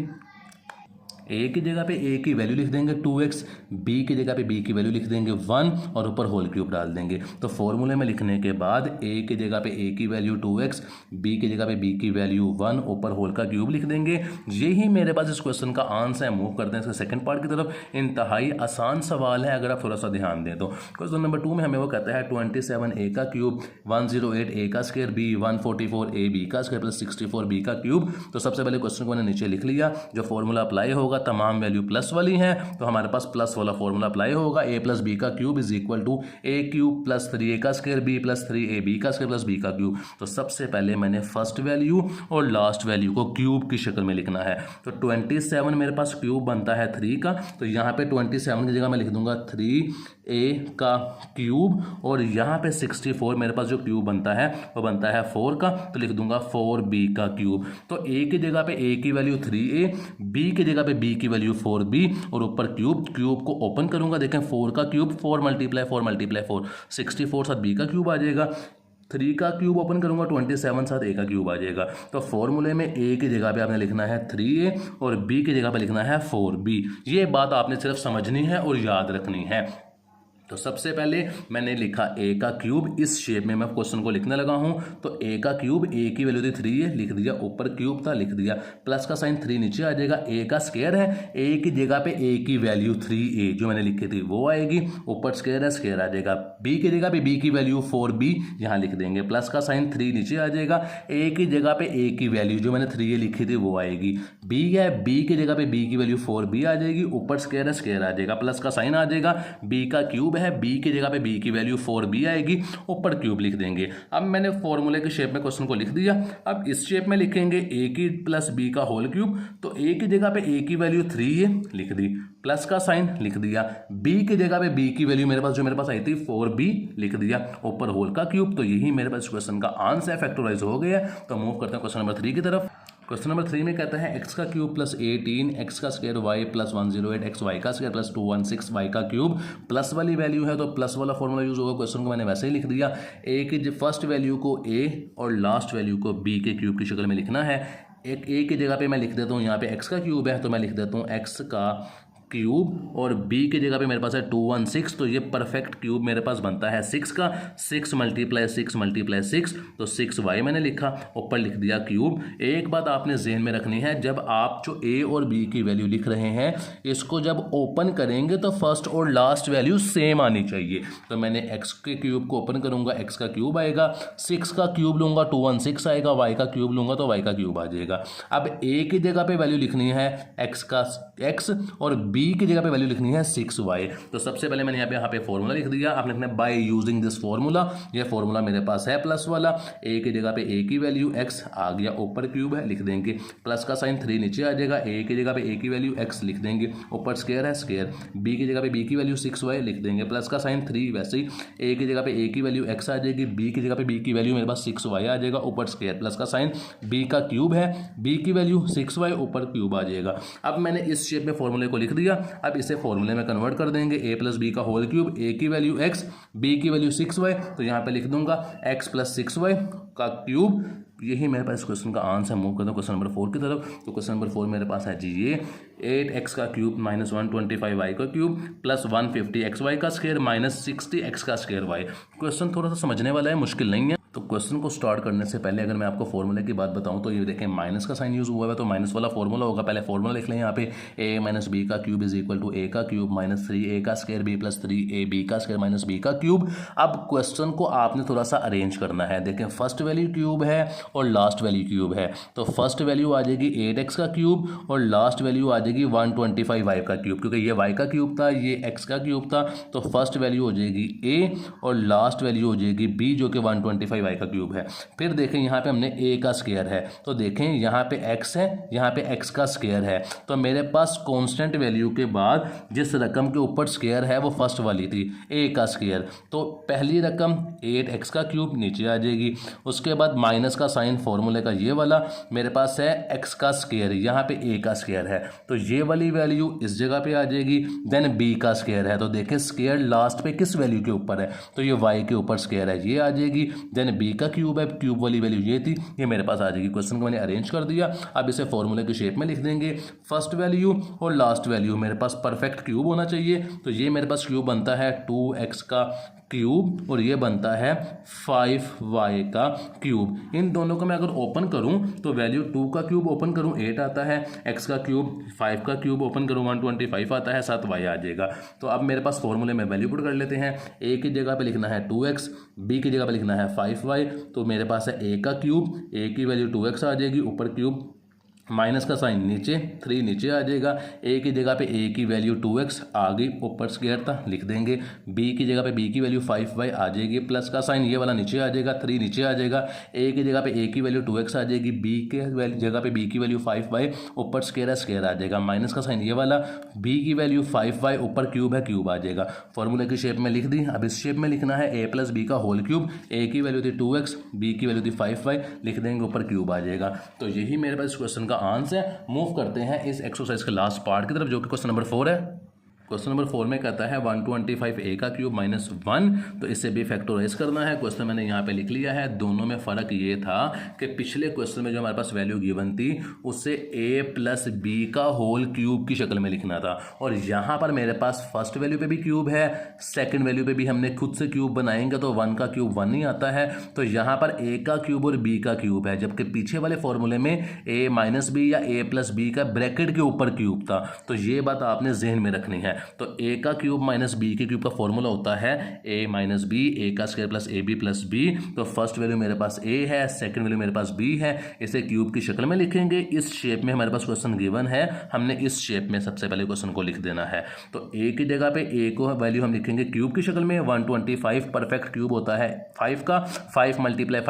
a की जगह पे a की वैल्यू लिख देंगे 2x, b की जगह पे b की वैल्यू लिख देंगे 1 और ऊपर होल क्यूब डाल देंगे। तो फॉर्मूले में लिखने के बाद a की जगह पे a की वैल्यू 2x, b की जगह पे b की वैल्यू 1, ऊपर होल का क्यूब लिख देंगे। यही मेरे पास इस क्वेश्चन का आंसर है। मूव करते हैं इसके सेकंड पार्ट की तरफ। इंतहाई आसान सवाल है अगर आप थोड़ा सा ध्यान दें तो। क्वेश्चन नंबर 2 में हमें वो कहता है 27a का क्यूब 108a का स्क्वायर b 144ab का स्क्वायर प्लस 64b का क्यूब। तो सबसे पहले क्वेश्चन को मैंने नीचे लिख लिया, जो फॉर्मूला अप्लाई होगा, तमाम वैल्यू प्लस वाली हैं तो हमारे पास प्लस वाला फॉर्मूला अप्लाई होगा। a प्लस बी का cube is equal to a cube plus 3a का स्क्वायर b प्लस 3ab का स्क्वायर प्लस b का क्यूब। तो सबसे पहले मैंने फर्स्ट वैल्यू और लास्ट वैल्यू को क्यूब की शक्ल में लिखना है। तो 27 मेरे पास क्यूब बनता है 3 का, तो यहाँ पे 27 की जगह मैं लिख दूंगा 3a का क्यूब, और यहाँ पे 64 मेरे पास जो क्यूब बनता है वो बनता है 4 का, तो लिख दूंगा 4b का क्यूब। तो a की जगह पे a की वैल्यू 3a, b की जगह पे b की वैल्यू 4b और ऊपर क्यूब, क्यूब को ओपन करूंगा, देखें 4 का क्यूब 4 मल्टीप्लाई 4 मल्टीप्लाई 4 64 साथ b का क्यूब आ जाएगा। 3 का क्यूब ओपन करूंगा 27 साथ a का क्यूब आ जाएगा। तो फॉर्मूले में a की जगह पे आपने लिखना है 3a और b की जगह पे लिखना है 4b। ये बात आपने सिर्फ समझनी है और याद रखनी है। तो सबसे पहले मैंने लिखा a का क्यूब, इस शेप में मैं क्वेश्चन को लिखने लगा हूं। तो a का क्यूब, a की वैल्यू थी 3a, लिख दिया, ऊपर क्यूब था लिख दिया, प्लस का साइन 3 नीचे आ जाएगा। a का स्क्वायर है, a की जगह पे a की वैल्यू 3a जो मैंने लिखी थी वो आएगी, ऊपर स्क्वायर है, स्क्वायर आ जाएगा। b की जगह पे b की वैल्यू 4b यहाँ लिख देंगे, प्लस का साइन 3 नीचे आ जाएगा। a की जगह पे a की वैल्यू जो मैंने 3a लिखी थी वो आएगी। b है, b की जगह पे b की वैल्यू 4b आ जाएगी, ऊपर स्क्वायर है, स्क्वायर आ जाएगा, प्लस का साइन आ जाएगा। b का क्यूब है, b की जगह पे b की वैल्यू 4b आएगी, ऊपर क्यूब लिख देंगे। अब मैंने फॉर्मूले के शेप में क्वेश्चन को लिख दिया। अब इस शेप में लिखेंगे a की प्लस b का होल क्यूब। तो a की जगह पे a की वैल्यू 3a लिख दी, प्लस का साइन लिख दिया। b की जगह पे b की वैल्यू मेरे पास आई थी 4b लिख दिया, ऊपर होल का क्यूब। तो यही मेरे पास क्वेश्चन का आंसर है, फैक्टराइज हो गया। तो मूव करते हैं क्वेश्चन नंबर 3 की तरफ। क्वेश्चन नंबर 3 में कहता है एक्स का क्यूब प्लस 18 एक्स का square Y plus 108 X Y का स्क्वायर प्लस 216 वाई का क्यूब प्लस वाली वैल्यू है तो प्लस वाला फॉर्मूला यूज होगा। क्वेश्चन को मैंने वैसे ही लिख दिया। ए की फर्स्ट वैल्यू को ए और लास्ट वैल्यू को बी के क्यूब की शक्ल में लिखना है। एक ए की जगह पे मैं लिख देता हूँ, यहाँ पे एक्स का क्यूब है तो मैं लिख देता हूँ एक्स का क्यूब, और b की जगह पे मेरे पास है 216, तो ये परफेक्ट क्यूब मेरे पास बनता है 6 का। 6 मल्टीप्लाई 6 तो 6y मैंने लिखा, ऊपर लिख दिया क्यूब। एक बात आपने जहन में रखनी है, जब आप जो a और b की वैल्यू लिख रहे हैं इसको जब ओपन करेंगे तो फर्स्ट और लास्ट वैल्यू सेम आनी चाहिए। तो मैंने x के क्यूब को ओपन करूंगा, x का क्यूब आएगा, 6 का क्यूब लूंगा 216 आएगा, y का क्यूब लूंगा तो y का क्यूब आ जाएगा। अब a की जगह पे वैल्यू लिखनी है x का x और b की जगह पे वैल्यू लिखनी है 6y। तो सबसे पहले मैंने यहाँ पे फॉर्मूला लिख दिया। आपने लिखना है बाय यूजिंग दिस फॉर्मूला। ये फॉर्मूला मेरे पास है प्लस वाला। a की जगह पे a की वैल्यू x आ गया, ऊपर क्यूब है लिख देंगे, प्लस का साइन 3 नीचे आ जाएगा। a की जगह पे a की वैल्यू x लिख देंगे, ऊपर स्क्वायर है स्क्वायर। b की जगह पे b की वैल्यू 6y लिख देंगे, प्लस का साइन 3। वैसे ही a की जगह पे a की वैल्यू x आ जाएगी, b की जगह पे b की वैल्यू मेरे पास 6y आ जाएगा, ऊपर स्क्वायर, प्लस का साइन। b का क्यूब है, b की वैल्यू 6y, ऊपर क्यूब आ जाएगा। अब मैंने इस शेप में फॉर्मूले को लिख दिया। अब इसे फॉर्मूले में कन्वर्ट कर देंगे, a प्लस बी का होल क्यूब, a की वैल्यू x, b की वैल्यू 6y, तो यहाँ पे लिख दूंगा x प्लस 6y का क्यूब। यही मेरे पास क्वेश्चन का आंसर। मूव करता हूँ क्वेश्चन नंबर 4 की तरफ। तो क्वेश्चन नंबर 4 मेरे पास है जी ये 8x का क्यूब माइनस 125y का क्यूब प्लस 150xy का स्क्वायर माइनस 60x का स्क्वायर y। क्वेश्चन थोड़ा सा समझने वाला है, मुश्किल नहीं है। तो क्वेश्चन को स्टार्ट करने से पहले अगर मैं आपको फॉर्मूले की बात बताऊं तो ये देखें माइनस का साइन यूज हुआ है, तो माइनस वाला फॉर्मूला होगा। पहले फॉर्मूला लिख लें यहाँ पे, a माइनस बी का cube is equal to a का क्यूब माइनस 3a का square b plus 3a b का स्क्वायर माइनस b का क्यूब। अब क्वेश्चन को आपने थोड़ा सा अरेंज करना है। देखें फर्स्ट वैल्यू क्यूब है और लास्ट वैल्यू क्यूब है, तो फर्स्ट वैल्यू आ जाएगी 8x का क्यूब और लास्ट वैल्यू आ जाएगी 125y का क्यूब, क्योंकि ये y का क्यूब था, ये x का क्यूब था। तो फर्स्ट वैल्यू हो जाएगी a और लास्ट वैल्यू हो जाएगी b जो कि 125y का क्यूब है। फिर देखें यहाँ पे हमने a का स्क्वायर है, तो देखें यहाँ पे x है, यहाँ पे x का स्क्वायर है। तो मेरे पास कांस्टेंट वैल्यू के बाद जिस रकम के ऊपर स्क्वायर है वो फर्स्ट वाली थी a का स्क्वायर, तो पहली रकम 8x का क्यूब नीचे आ जाएगी। उसके बाद माइनस का साइन फॉर्मूले का ये वाला, मेरे पास है x का स्क्वायर, यहाँ पे a का स्क्वायर है, तो ये वाली वैल्यू इस जगह पे आ जाएगी। देन b का स्क्वायर है, तो देखें स्क्वायर लास्ट पे किस वैल्यू के ऊपर है, तो ये y के ऊपर स्क्वायर है, ये आ जाएगी। देन b का क्यूब है, क्यूब वाली वैल्यू ये थी, ये मेरे पास आ जाएगी। क्वेश्चन को मैंने अरेंज कर दिया। अब इसे फॉर्मूले की शेप में लिख देंगे। फर्स्ट वैल्यू और लास्ट वैल्यू मेरे पास परफेक्ट क्यूब होना चाहिए, तो ये मेरे पास क्यूब बनता है 2x का क्यूब और ये बनता है 5y का क्यूब। इन दोनों को मैं अगर ओपन करूं तो वैल्यू 2 का क्यूब ओपन करूं 8 आता है, x का क्यूब 5 का क्यूब ओपन करूं 125 आता है, 7y आ जाएगा। तो अब मेरे पास फॉर्मूले में वैल्यू पुट कर लेते हैं। a की जगह पे लिखना है 2x, b की जगह पे लिखना है 5y, तो मेरे पास है a का क्यूब, a की वैल्यू 2x आ जाएगी, ऊपर क्यूब माइनस का साइन नीचे 3 नीचे आ जाएगा। a की जगह पे a की वैल्यू 2x आ गई, ऊपर स्क्वायर था लिख देंगे। b की जगह पे b की वैल्यू 5y आ जाएगी, प्लस का साइन ये वाला नीचे आ जाएगा, 3 नीचे आ जाएगा। a की जगह पे a की वैल्यू 2x आ जाएगी, b के जगह पे b की वैल्यू 5y, ऊपर स्क्वायर आ जाएगा, माइनस का साइन ये वाला, b की वैल्यू 5y, ऊपर क्यूब है क्यूब आ जाएगा। फॉर्मूले की शेप में लिख दी। अब इस शेप में लिखना है a प्लस बी का होल क्यूब, a की वैल्यू थी 2x, b की वैल्यू थी 5y, लिख देंगे, ऊपर क्यूब आ जाएगा। तो यही मेरे पास क्वेश्चन का आंसर। मूव करते हैं इस एक्सरसाइज के लास्ट पार्ट की तरफ, जो कि क्वेश्चन नंबर 4 है। क्वेश्चन नंबर 4 में कहता है 125a का क्यूब माइनस 1, तो इसे भी फैक्टराइज करना है। क्वेश्चन मैंने यहाँ पे लिख लिया है। दोनों में फ़र्क ये था कि पिछले क्वेश्चन में जो हमारे पास वैल्यू गिवन थी उससे a प्लस बी का होल क्यूब की शक्ल में लिखना था, और यहाँ पर मेरे पास फर्स्ट वैल्यू पे भी क्यूब है, सेकंड वैल्यू पे भी हमने खुद से क्यूब बनाएंगे तो 1 का क्यूब 1 ही आता है, तो यहाँ पर a का क्यूब और b का क्यूब है, जबकि पीछे वाले फॉर्मूले में a माइनस बी या a प्लस बी का ब्रैकेट के ऊपर क्यूब था। तो ये बात आपने जहन में रखनी है। तो a का क्यूब माइनस बी के क्यूब का फॉर्मूला होता है a माइनस बी, a का square plus ab plus b। तो फर्स्ट वैल्यू मेरे पास a है, सेकंड वैल्यू मेरे पास b है, इसे क्यूब की शक्ल में लिखेंगे। इस शेप में हमारे पास क्वेश्चन गिवन है, हमने इस शेप में सबसे पहले क्वेश्चन को लिख देना है। तो a की जगह पे a को वैल्यू हम लिखेंगे क्यूब की शक्ल में, 125 परफेक्ट क्यूब होता है 5 का, 5 मल्टीप्लाई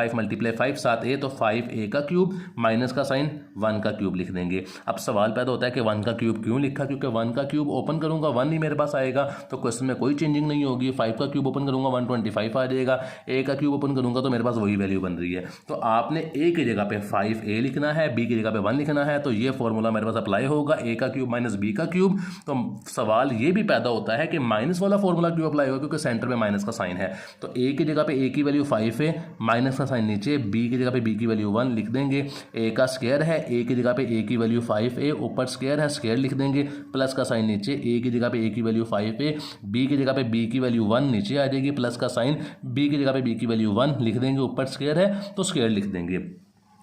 5 7a, तो 5a का क्यूब माइनस का साइन 1 का क्यूब लिख देंगे। अब सवाल पैदा होता है कि 1 का क्यूब क्यों लिखा, क्योंकि 1 का क्यूब ओपन करूंगा 1 ही मेरे पास आएगा, तो क्वेश्चन में कोई चेंजिंग नहीं होगी। 5 का क्यूब ओपन करूंगा 125 आ जाएगा, a का क्यूब ओपन करूंगा तो मेरे पास वही वैल्यू बन रही है। तो आपने a की जगह पे 5a लिखना है, b की जगह पे 1 लिखना है, तो ये फॉर्मूला मेरे पास अप्लाई होगा, a का क्यूब माइनस b का क्यूब। तो सवाल ये भी पैदा होता है कि माइनस वाला फॉर्मूला क्यों अप्लाई होगा, क्योंकि सेंटर में माइनस का साइन है। तो a की जगह पे a की वैल्यू 5 है, माइनस का साइन नीचे, b की जगह पे b की वैल्यू 1 लिख देंगे, a का स्क्वायर है, a की जगह पे a की वैल्यू 5a, ऊपर स्क्वायर है, स्क्वायर लिख देंगे, प्लस का साइन नीचे, a की जगह पे a की वैल्यू 5a, b की जगह पे b की वैल्यू 1 नीचे आ जाएगी, प्लस का साइन, b की जगह पे b की वैल्यू 1 लिख देंगे, ऊपर स्क्वायर है तो स्क्वायर लिख देंगे।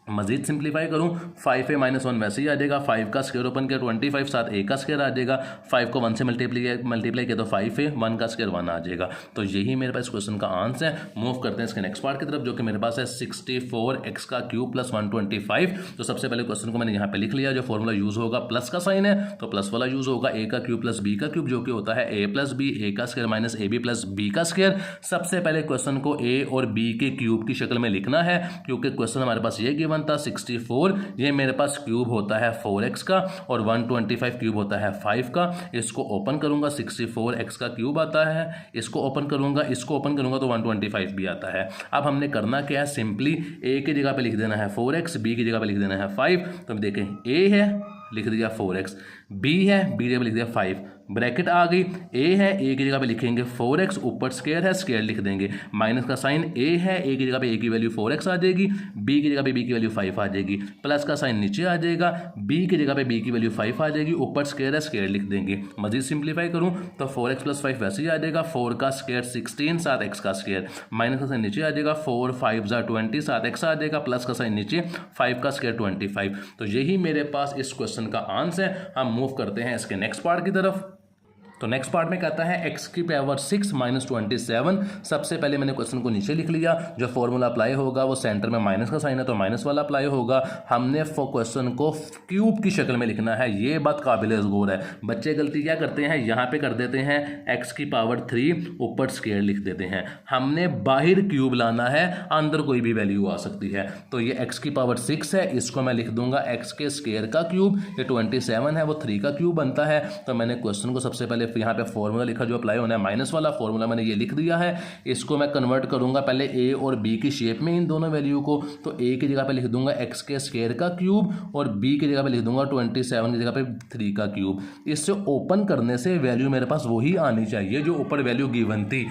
मजीद सिंप्लीफाई करूँ 5a माइनस 1 वैसे ही आ जाएगा, 5 का स्क्वायर ओपन किया 25, साथ a का स्क्वायर आ जाएगा, 5 को 1 से मल्टीप्लाई किया तो 5a, 1 का स्क्वायर 1 आ जाएगा। तो यही मेरे पास क्वेश्चन का आंसर है। मूव करते हैं इसके नेक्स्ट पार्ट की तरफ, जो कि मेरे पास है 64x का क्यूब प्लस 125। तो सबसे पहले क्वेश्चन को मैंने यहाँ पे लिख लिया, जो फॉर्मूला यूज होगा प्लस का साइन है तो प्लस वाला यूज होगा, a का क्यूब प्लस b का क्यूब, जो कि होता है a प्लस b, a का square minus ab plus b का स्क्वायर। सबसे पहले क्वेश्चन को a और b के क्यूब की शक्ल में लिखना है, क्योंकि क्वेश्चन हमारे पास ये गिवन था 64, ये मेरे पास क्यूब होता है 4x का और 125 क्यूब होता है 5 का। इसको ओपन करूंगा 64x का क्यूब आता है, इसको ओपन करूंगा तो 125 भी आता है। अब हमने करना क्या है, सिंपली a की जगह पे लिख देना है 4x, b की जगह पे लिख देना है 5। तो देखें a है लिख दिया 4x, b है b की जगह पे लिख दिया 5, ब्रैकेट आ गई, a है a की जगह पे लिखेंगे 4x, ऊपर स्क्वायर है, स्क्वायर लिख देंगे, माइनस का साइन, a है a की जगह पे a की वैल्यू 4x आ जाएगी, b की जगह पे b की वैल्यू 5 आ जाएगी, प्लस का साइन नीचे आ जाएगा, b की जगह पे b की वैल्यू 5 आ जाएगी, ऊपर स्क्वायर है, स्क्वायर लिख देंगे। मजीद सिंप्लीफाई करूँ तो 4x प्लस 5 वैसे ही आ जाएगा, 4 का स्क्वायर 16, साथ x का स्क्वायर, माइनस का साइन नीचे आ जाएगा, 4 5 ज़ा 20, साथ x आ जाएगा, प्लस का साइन नीचे, 5 का स्क्वायर 25। तो यही मेरे पास इस क्वेश्चन का आंसर है। हम मूव करते हैं इसके नेक्स्ट पार्ट की तरफ। तो नेक्स्ट पार्ट में कहता है x की पावर 6 माइनस 27। सबसे पहले मैंने क्वेश्चन को नीचे लिख लिया, जो फॉर्मूला अप्लाई होगा वो सेंटर में माइनस का साइन है तो माइनस वाला अप्लाई होगा। हमने क्वेश्चन को क्यूब की शक्ल में लिखना है, ये बात काबिल गौर है। बच्चे गलती क्या करते हैं, यहाँ पे कर देते हैं x की पावर 3, ऊपर स्क्वायर लिख देते हैं। हमने बाहर क्यूब लाना है, अंदर कोई भी वैल्यू आ सकती है। तो ये x की पावर 6 है, इसको मैं लिख दूंगा x के स्क्वायर का क्यूब, ये 27 है वो 3 का क्यूब बनता है। तो मैंने क्वेश्चन को सबसे पहले यहाँ पे फॉर्मूला लिखा जो अप्लाई होना है माइनस वाला फॉर्मूला मैंने ये लिख दिया है। इसको मैं कन्वर्ट करूंगा पहले a और b की शेप में, इन दोनों वैल्यू को। तो a की जगह पे लिख दूंगा x के स्क्वायर का क्यूब और b की जगह पे लिख दूंगा 27 की जगह पे 3 का क्यूब। इससे ओपन करने से वैल्यू मेरे पास वही आनी चाहिए जो ऊपर वैल्यू गिवन थी।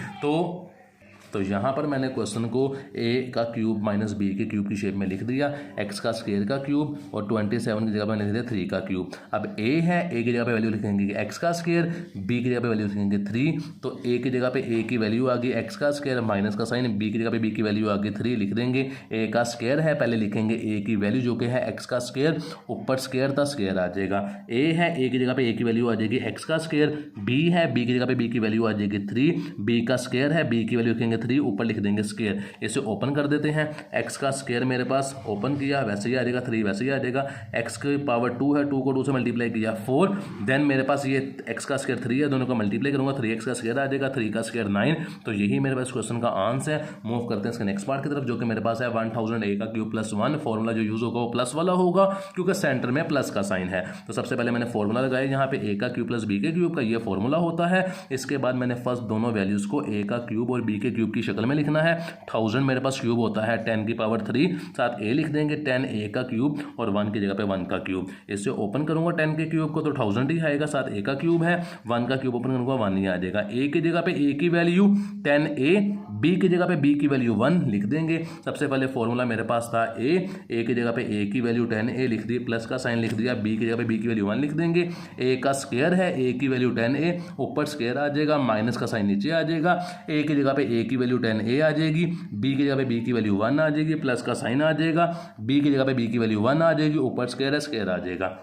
तो यहाँ पर मैंने क्वेश्चन को a का क्यूब माइनस b के क्यूब की शेप में लिख दिया, x का स्क्वायर का क्यूब और 27 की जगह पर लिख दिया 3 का क्यूब। अब a है, a की जगह पे वैल्यू लिखेंगे x का स्क्वायर, b की जगह पे वैल्यू लिखेंगे 3। तो a की जगह पे a की वैल्यू आ गई x का स्क्वायर, माइनस का साइन, b की जगह पे b की वैल्यू आ गई 3 लिख देंगे। a का स्क्वायर है, पहले लिखेंगे a की वैल्यू जो कि है x का स्क्वायर, ऊपर स्क्वायर था स्क्वायर आ जाएगा। a है, a की जगह पे a की वैल्यू आ जाएगी x का स्क्वायर, b है, b की जगह पे b की वैल्यू आ जाएगी 3, b का स्क्वायर है, b की वैल्यू लिखेंगे 3, ऊपर लिख देंगे स्क्वायर। इसे ओपन कर देते हैं, x का स्क्वायर मेरे पास ओपन किया वैसे ही आ जाएगा, 3 वैसे ही आ जाएगा, x की पावर 2 है, 2 को 2 से मल्टीप्लाई किया 4, देन मेरे पास ये x का स्क्वायर 3 है, दोनों को मल्टीप्लाई करूंगा 3x का स्क्वायर आ जाएगा, 3 का स्क्वायर 9। तो यही मेरे पास क्वेश्चन का आंसर है। मूव करते हैं इसके नेक्स्ट पार्ट की तरफ, जो कि मेरे पास है 1000 a का क्यूब प्लस 1। फॉर्मूला जो यूज होगा वो प्लस वाला होगा क्योंकि सेंटर में प्लस का साइन है। तो सबसे पहले मैंने फॉर्मूला लगाया यहाँ पे a का क्यूब प्लस b के क्यूब का, ये फॉर्मूला होता है। इसके बाद मैंने फर्स्ट दोनों वैल्यूज को a का क्यूब और b के क्यूब की शक्ल में लिखना है। 1000 मेरे पास क्यूब होता है 10 की पावर 3, साथ a लिख देंगे 10a का क्यूब और 1 की जगह पे 1 का क्यूब। इससे ओपन करूंगा 10 के क्यूब को तो 1000 ही आएगा, साथ a का क्यूब है, 1 का क्यूब ओपन करूंगा 1 ही आ जाएगा। a की जगह पे a की वैल्यू 10a, b की जगह पे b की वैल्यू 1 लिख देंगे। सबसे पहले फॉर्मूला मेरे पास था a की जगह पे a की वैल्यू 10a लिख दी, प्लस का साइन लिख दिया, b की जगह पे b की वैल्यू 1 लिख देंगे। a का स्क्वायर है, a की वैल्यू 10a, ऊपर स्क्वायर आ जाएगा, माइनस का साइन नीचे आ जाएगा, a की जगह पे a की वैल्यू 10a आ जाएगी, b की जगह पे b की वैल्यू 1 आ जाएगी, प्लस का साइन आ जाएगा, b की जगह पे b की वैल्यू 1 आ जाएगी, ऊपर स्क्वायर है, स्क्वायर आ जाएगा।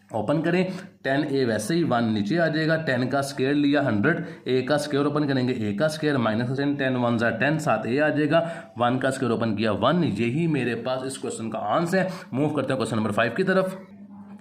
ओपन करें 10a वैसे ही 1 नीचे आ जाएगा, 10 का स्क्वायर लिया 100, a का स्क्वायर ओपन करेंगे a का स्क्वायर माइनस 10 1 ज़ा 10, साथ a आ जाएगा, 1 का स्क्वायर ओपन किया 1। यही मेरे पास इस क्वेश्चन का आंसर है। मूव करते हैं क्वेश्चन नंबर 5 की तरफ।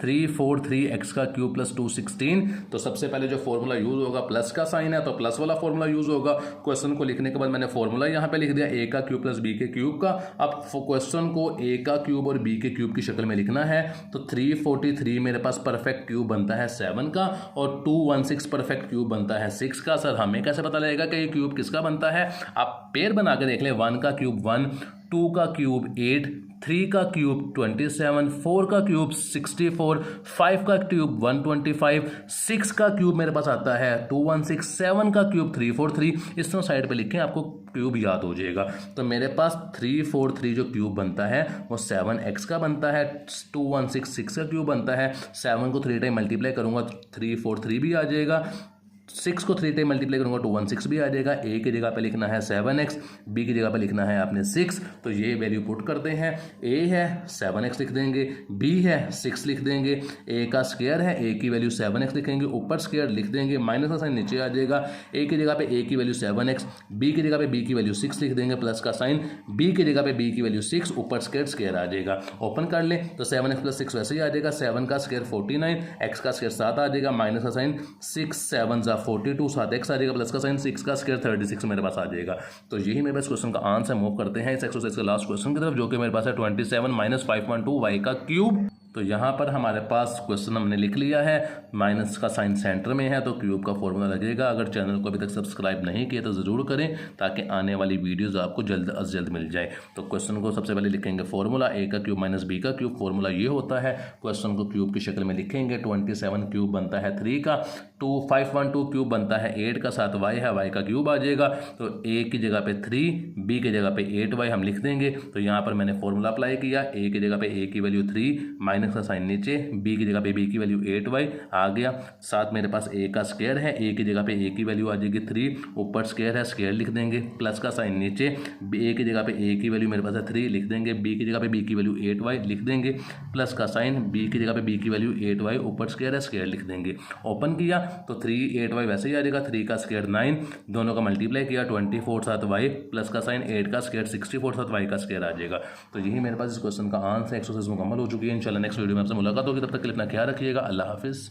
343 का क्यूब प्लस 216। तो सबसे पहले जो फॉर्मूला यूज होगा प्लस का साइन है तो प्लस वाला फॉर्मूला यूज होगा। क्वेश्चन को लिखने के बाद मैंने फॉर्मूला यहाँ पे लिख दिया ए का क्यूब प्लस बी के क्यूब का। अब क्वेश्चन को ए का क्यूब और बी के क्यूब की शक्ल में लिखना है तो 343 मेरे पास परफेक्ट क्यूब बनता है 7 का और 216 परफेक्ट क्यूब बनता है 6 का। सर हमें कैसे पता लगेगा कि ये क्यूब किसका बनता है? आप पेयर बना के देख ले, 1 का क्यूब 1, 2 का क्यूब 8, 3 का क्यूब 27, 4 का क्यूब 64, 5 का क्यूब 125, 6 का क्यूब मेरे पास आता है 216, 7 का क्यूब 343। इस तरह साइड पे लिखें, आपको क्यूब याद हो जाएगा। तो मेरे पास 343 जो क्यूब बनता है वो 7x का बनता है, 216 6 का क्यूब बनता है, 7 को 3 टाइम मल्टीप्लाई करूँगा तो 343 भी आ जाएगा, 6 को 3 टाइम मल्टीप्लाई करूंगा 216 भी आ जाएगा। ए की जगह पे लिखना है 7x, बी की जगह पे लिखना है आपने 6। तो ये वैल्यू पुट करते हैं, ए है 7x लिख देंगे, बी है 6 लिख देंगे, ए का स्क्वायर है, ए की वैल्यू 7x लिखेंगे, ऊपर स्क्वायर लिख देंगे, माइनस का साइन नीचे आ जाएगा। ए की जगह पे ए की वैल्यू 7x, बी की जगह पे बी की वैल्यू 6 लिख देंगे, प्लस का साइन, बी की जगह पे बी की वैल्यू 6, ऊपर स्क्वायर आ जाएगा। ओपन कर ले तो 7x प्लस 6 वैसे ही आ जाएगा, 7 का स्क्वायर 49, एक्स का स्क्वायर 7 आ जाएगा, माइनस का साइन 6 7 42, 7x आ जाएगा, प्लस का साइन 6 का स्क्वायर 36 मेरे पास आ जाएगा। तो यही मेरे पास क्वेश्चन का आंसर। मूव करते हैं इस एक्सरसाइज के लास्ट क्वेश्चन की तरफ जो कि मेरे पास है 27 माइनस 5.2 y का क्यूब। तो यहाँ पर हमारे पास क्वेश्चन हमने लिख लिया है, माइनस का साइन सेंटर में है तो क्यूब का फॉर्मूला लगेगा। अगर चैनल को अभी तक सब्सक्राइब नहीं किया तो ज़रूर करें ताकि आने वाली वीडियोस आपको जल्द अज जल्द मिल जाए। तो क्वेश्चन को सबसे पहले लिखेंगे फॉर्मूला ए का क्यूब माइनस बी का क्यूब। फॉर्मूला ये होता है, क्वेश्चन को क्यूब की शक्ल में लिखेंगे, 27 क्यूब बनता है 3 का, 512 क्यूब बनता है 8 का, साथ y है, y का क्यूब आ जाएगा। तो a की जगह पे 3, b की जगह पे 8y हम लिख देंगे। तो यहाँ पर मैंने फॉर्मूला अप्लाई किया, a की जगह पे a की वैल्यू 3, माइनस का साइन नीचे, b की जगह पे b की वैल्यू 8y आ गया, साथ मेरे पास a का स्क्वायर है, a की जगह पे a की वैल्यू आ जाएगी 3, ऊपर स्क्वायर है, स्क्वायर लिख देंगे, प्लस का साइन नीचे, a की जगह पे a की वैल्यू मेरे पास है 3 लिख देंगे, b की जगह पे b की वैल्यू 8y लिख देंगे, प्लस का साइन, b की जगह पे b की वैल्यू 8y, ऊपर स्क्वायर है, स्क्वायर लिख देंगे। ओपन किया तो 3 8y वैसे ही आ जाएगा, 3 का स्क्वायर 9, दोनों का मल्टीप्लाई किया 24 साथ y, प्लस का साइन 8 का स्क्वायर 64 साथ y का स्क्वायर आ जाएगा। तो यही मेरे पास इस क्वेश्चन का आंसर। एक्सरसाइज मुकम्मल हो चुकी है। इंशाल्लाह नेक्स्ट वीडियो में आपसे मुलाकात होगी, तब तक के लिए अपना ख्याल रखिएगा। अल्लाह हाफिज़।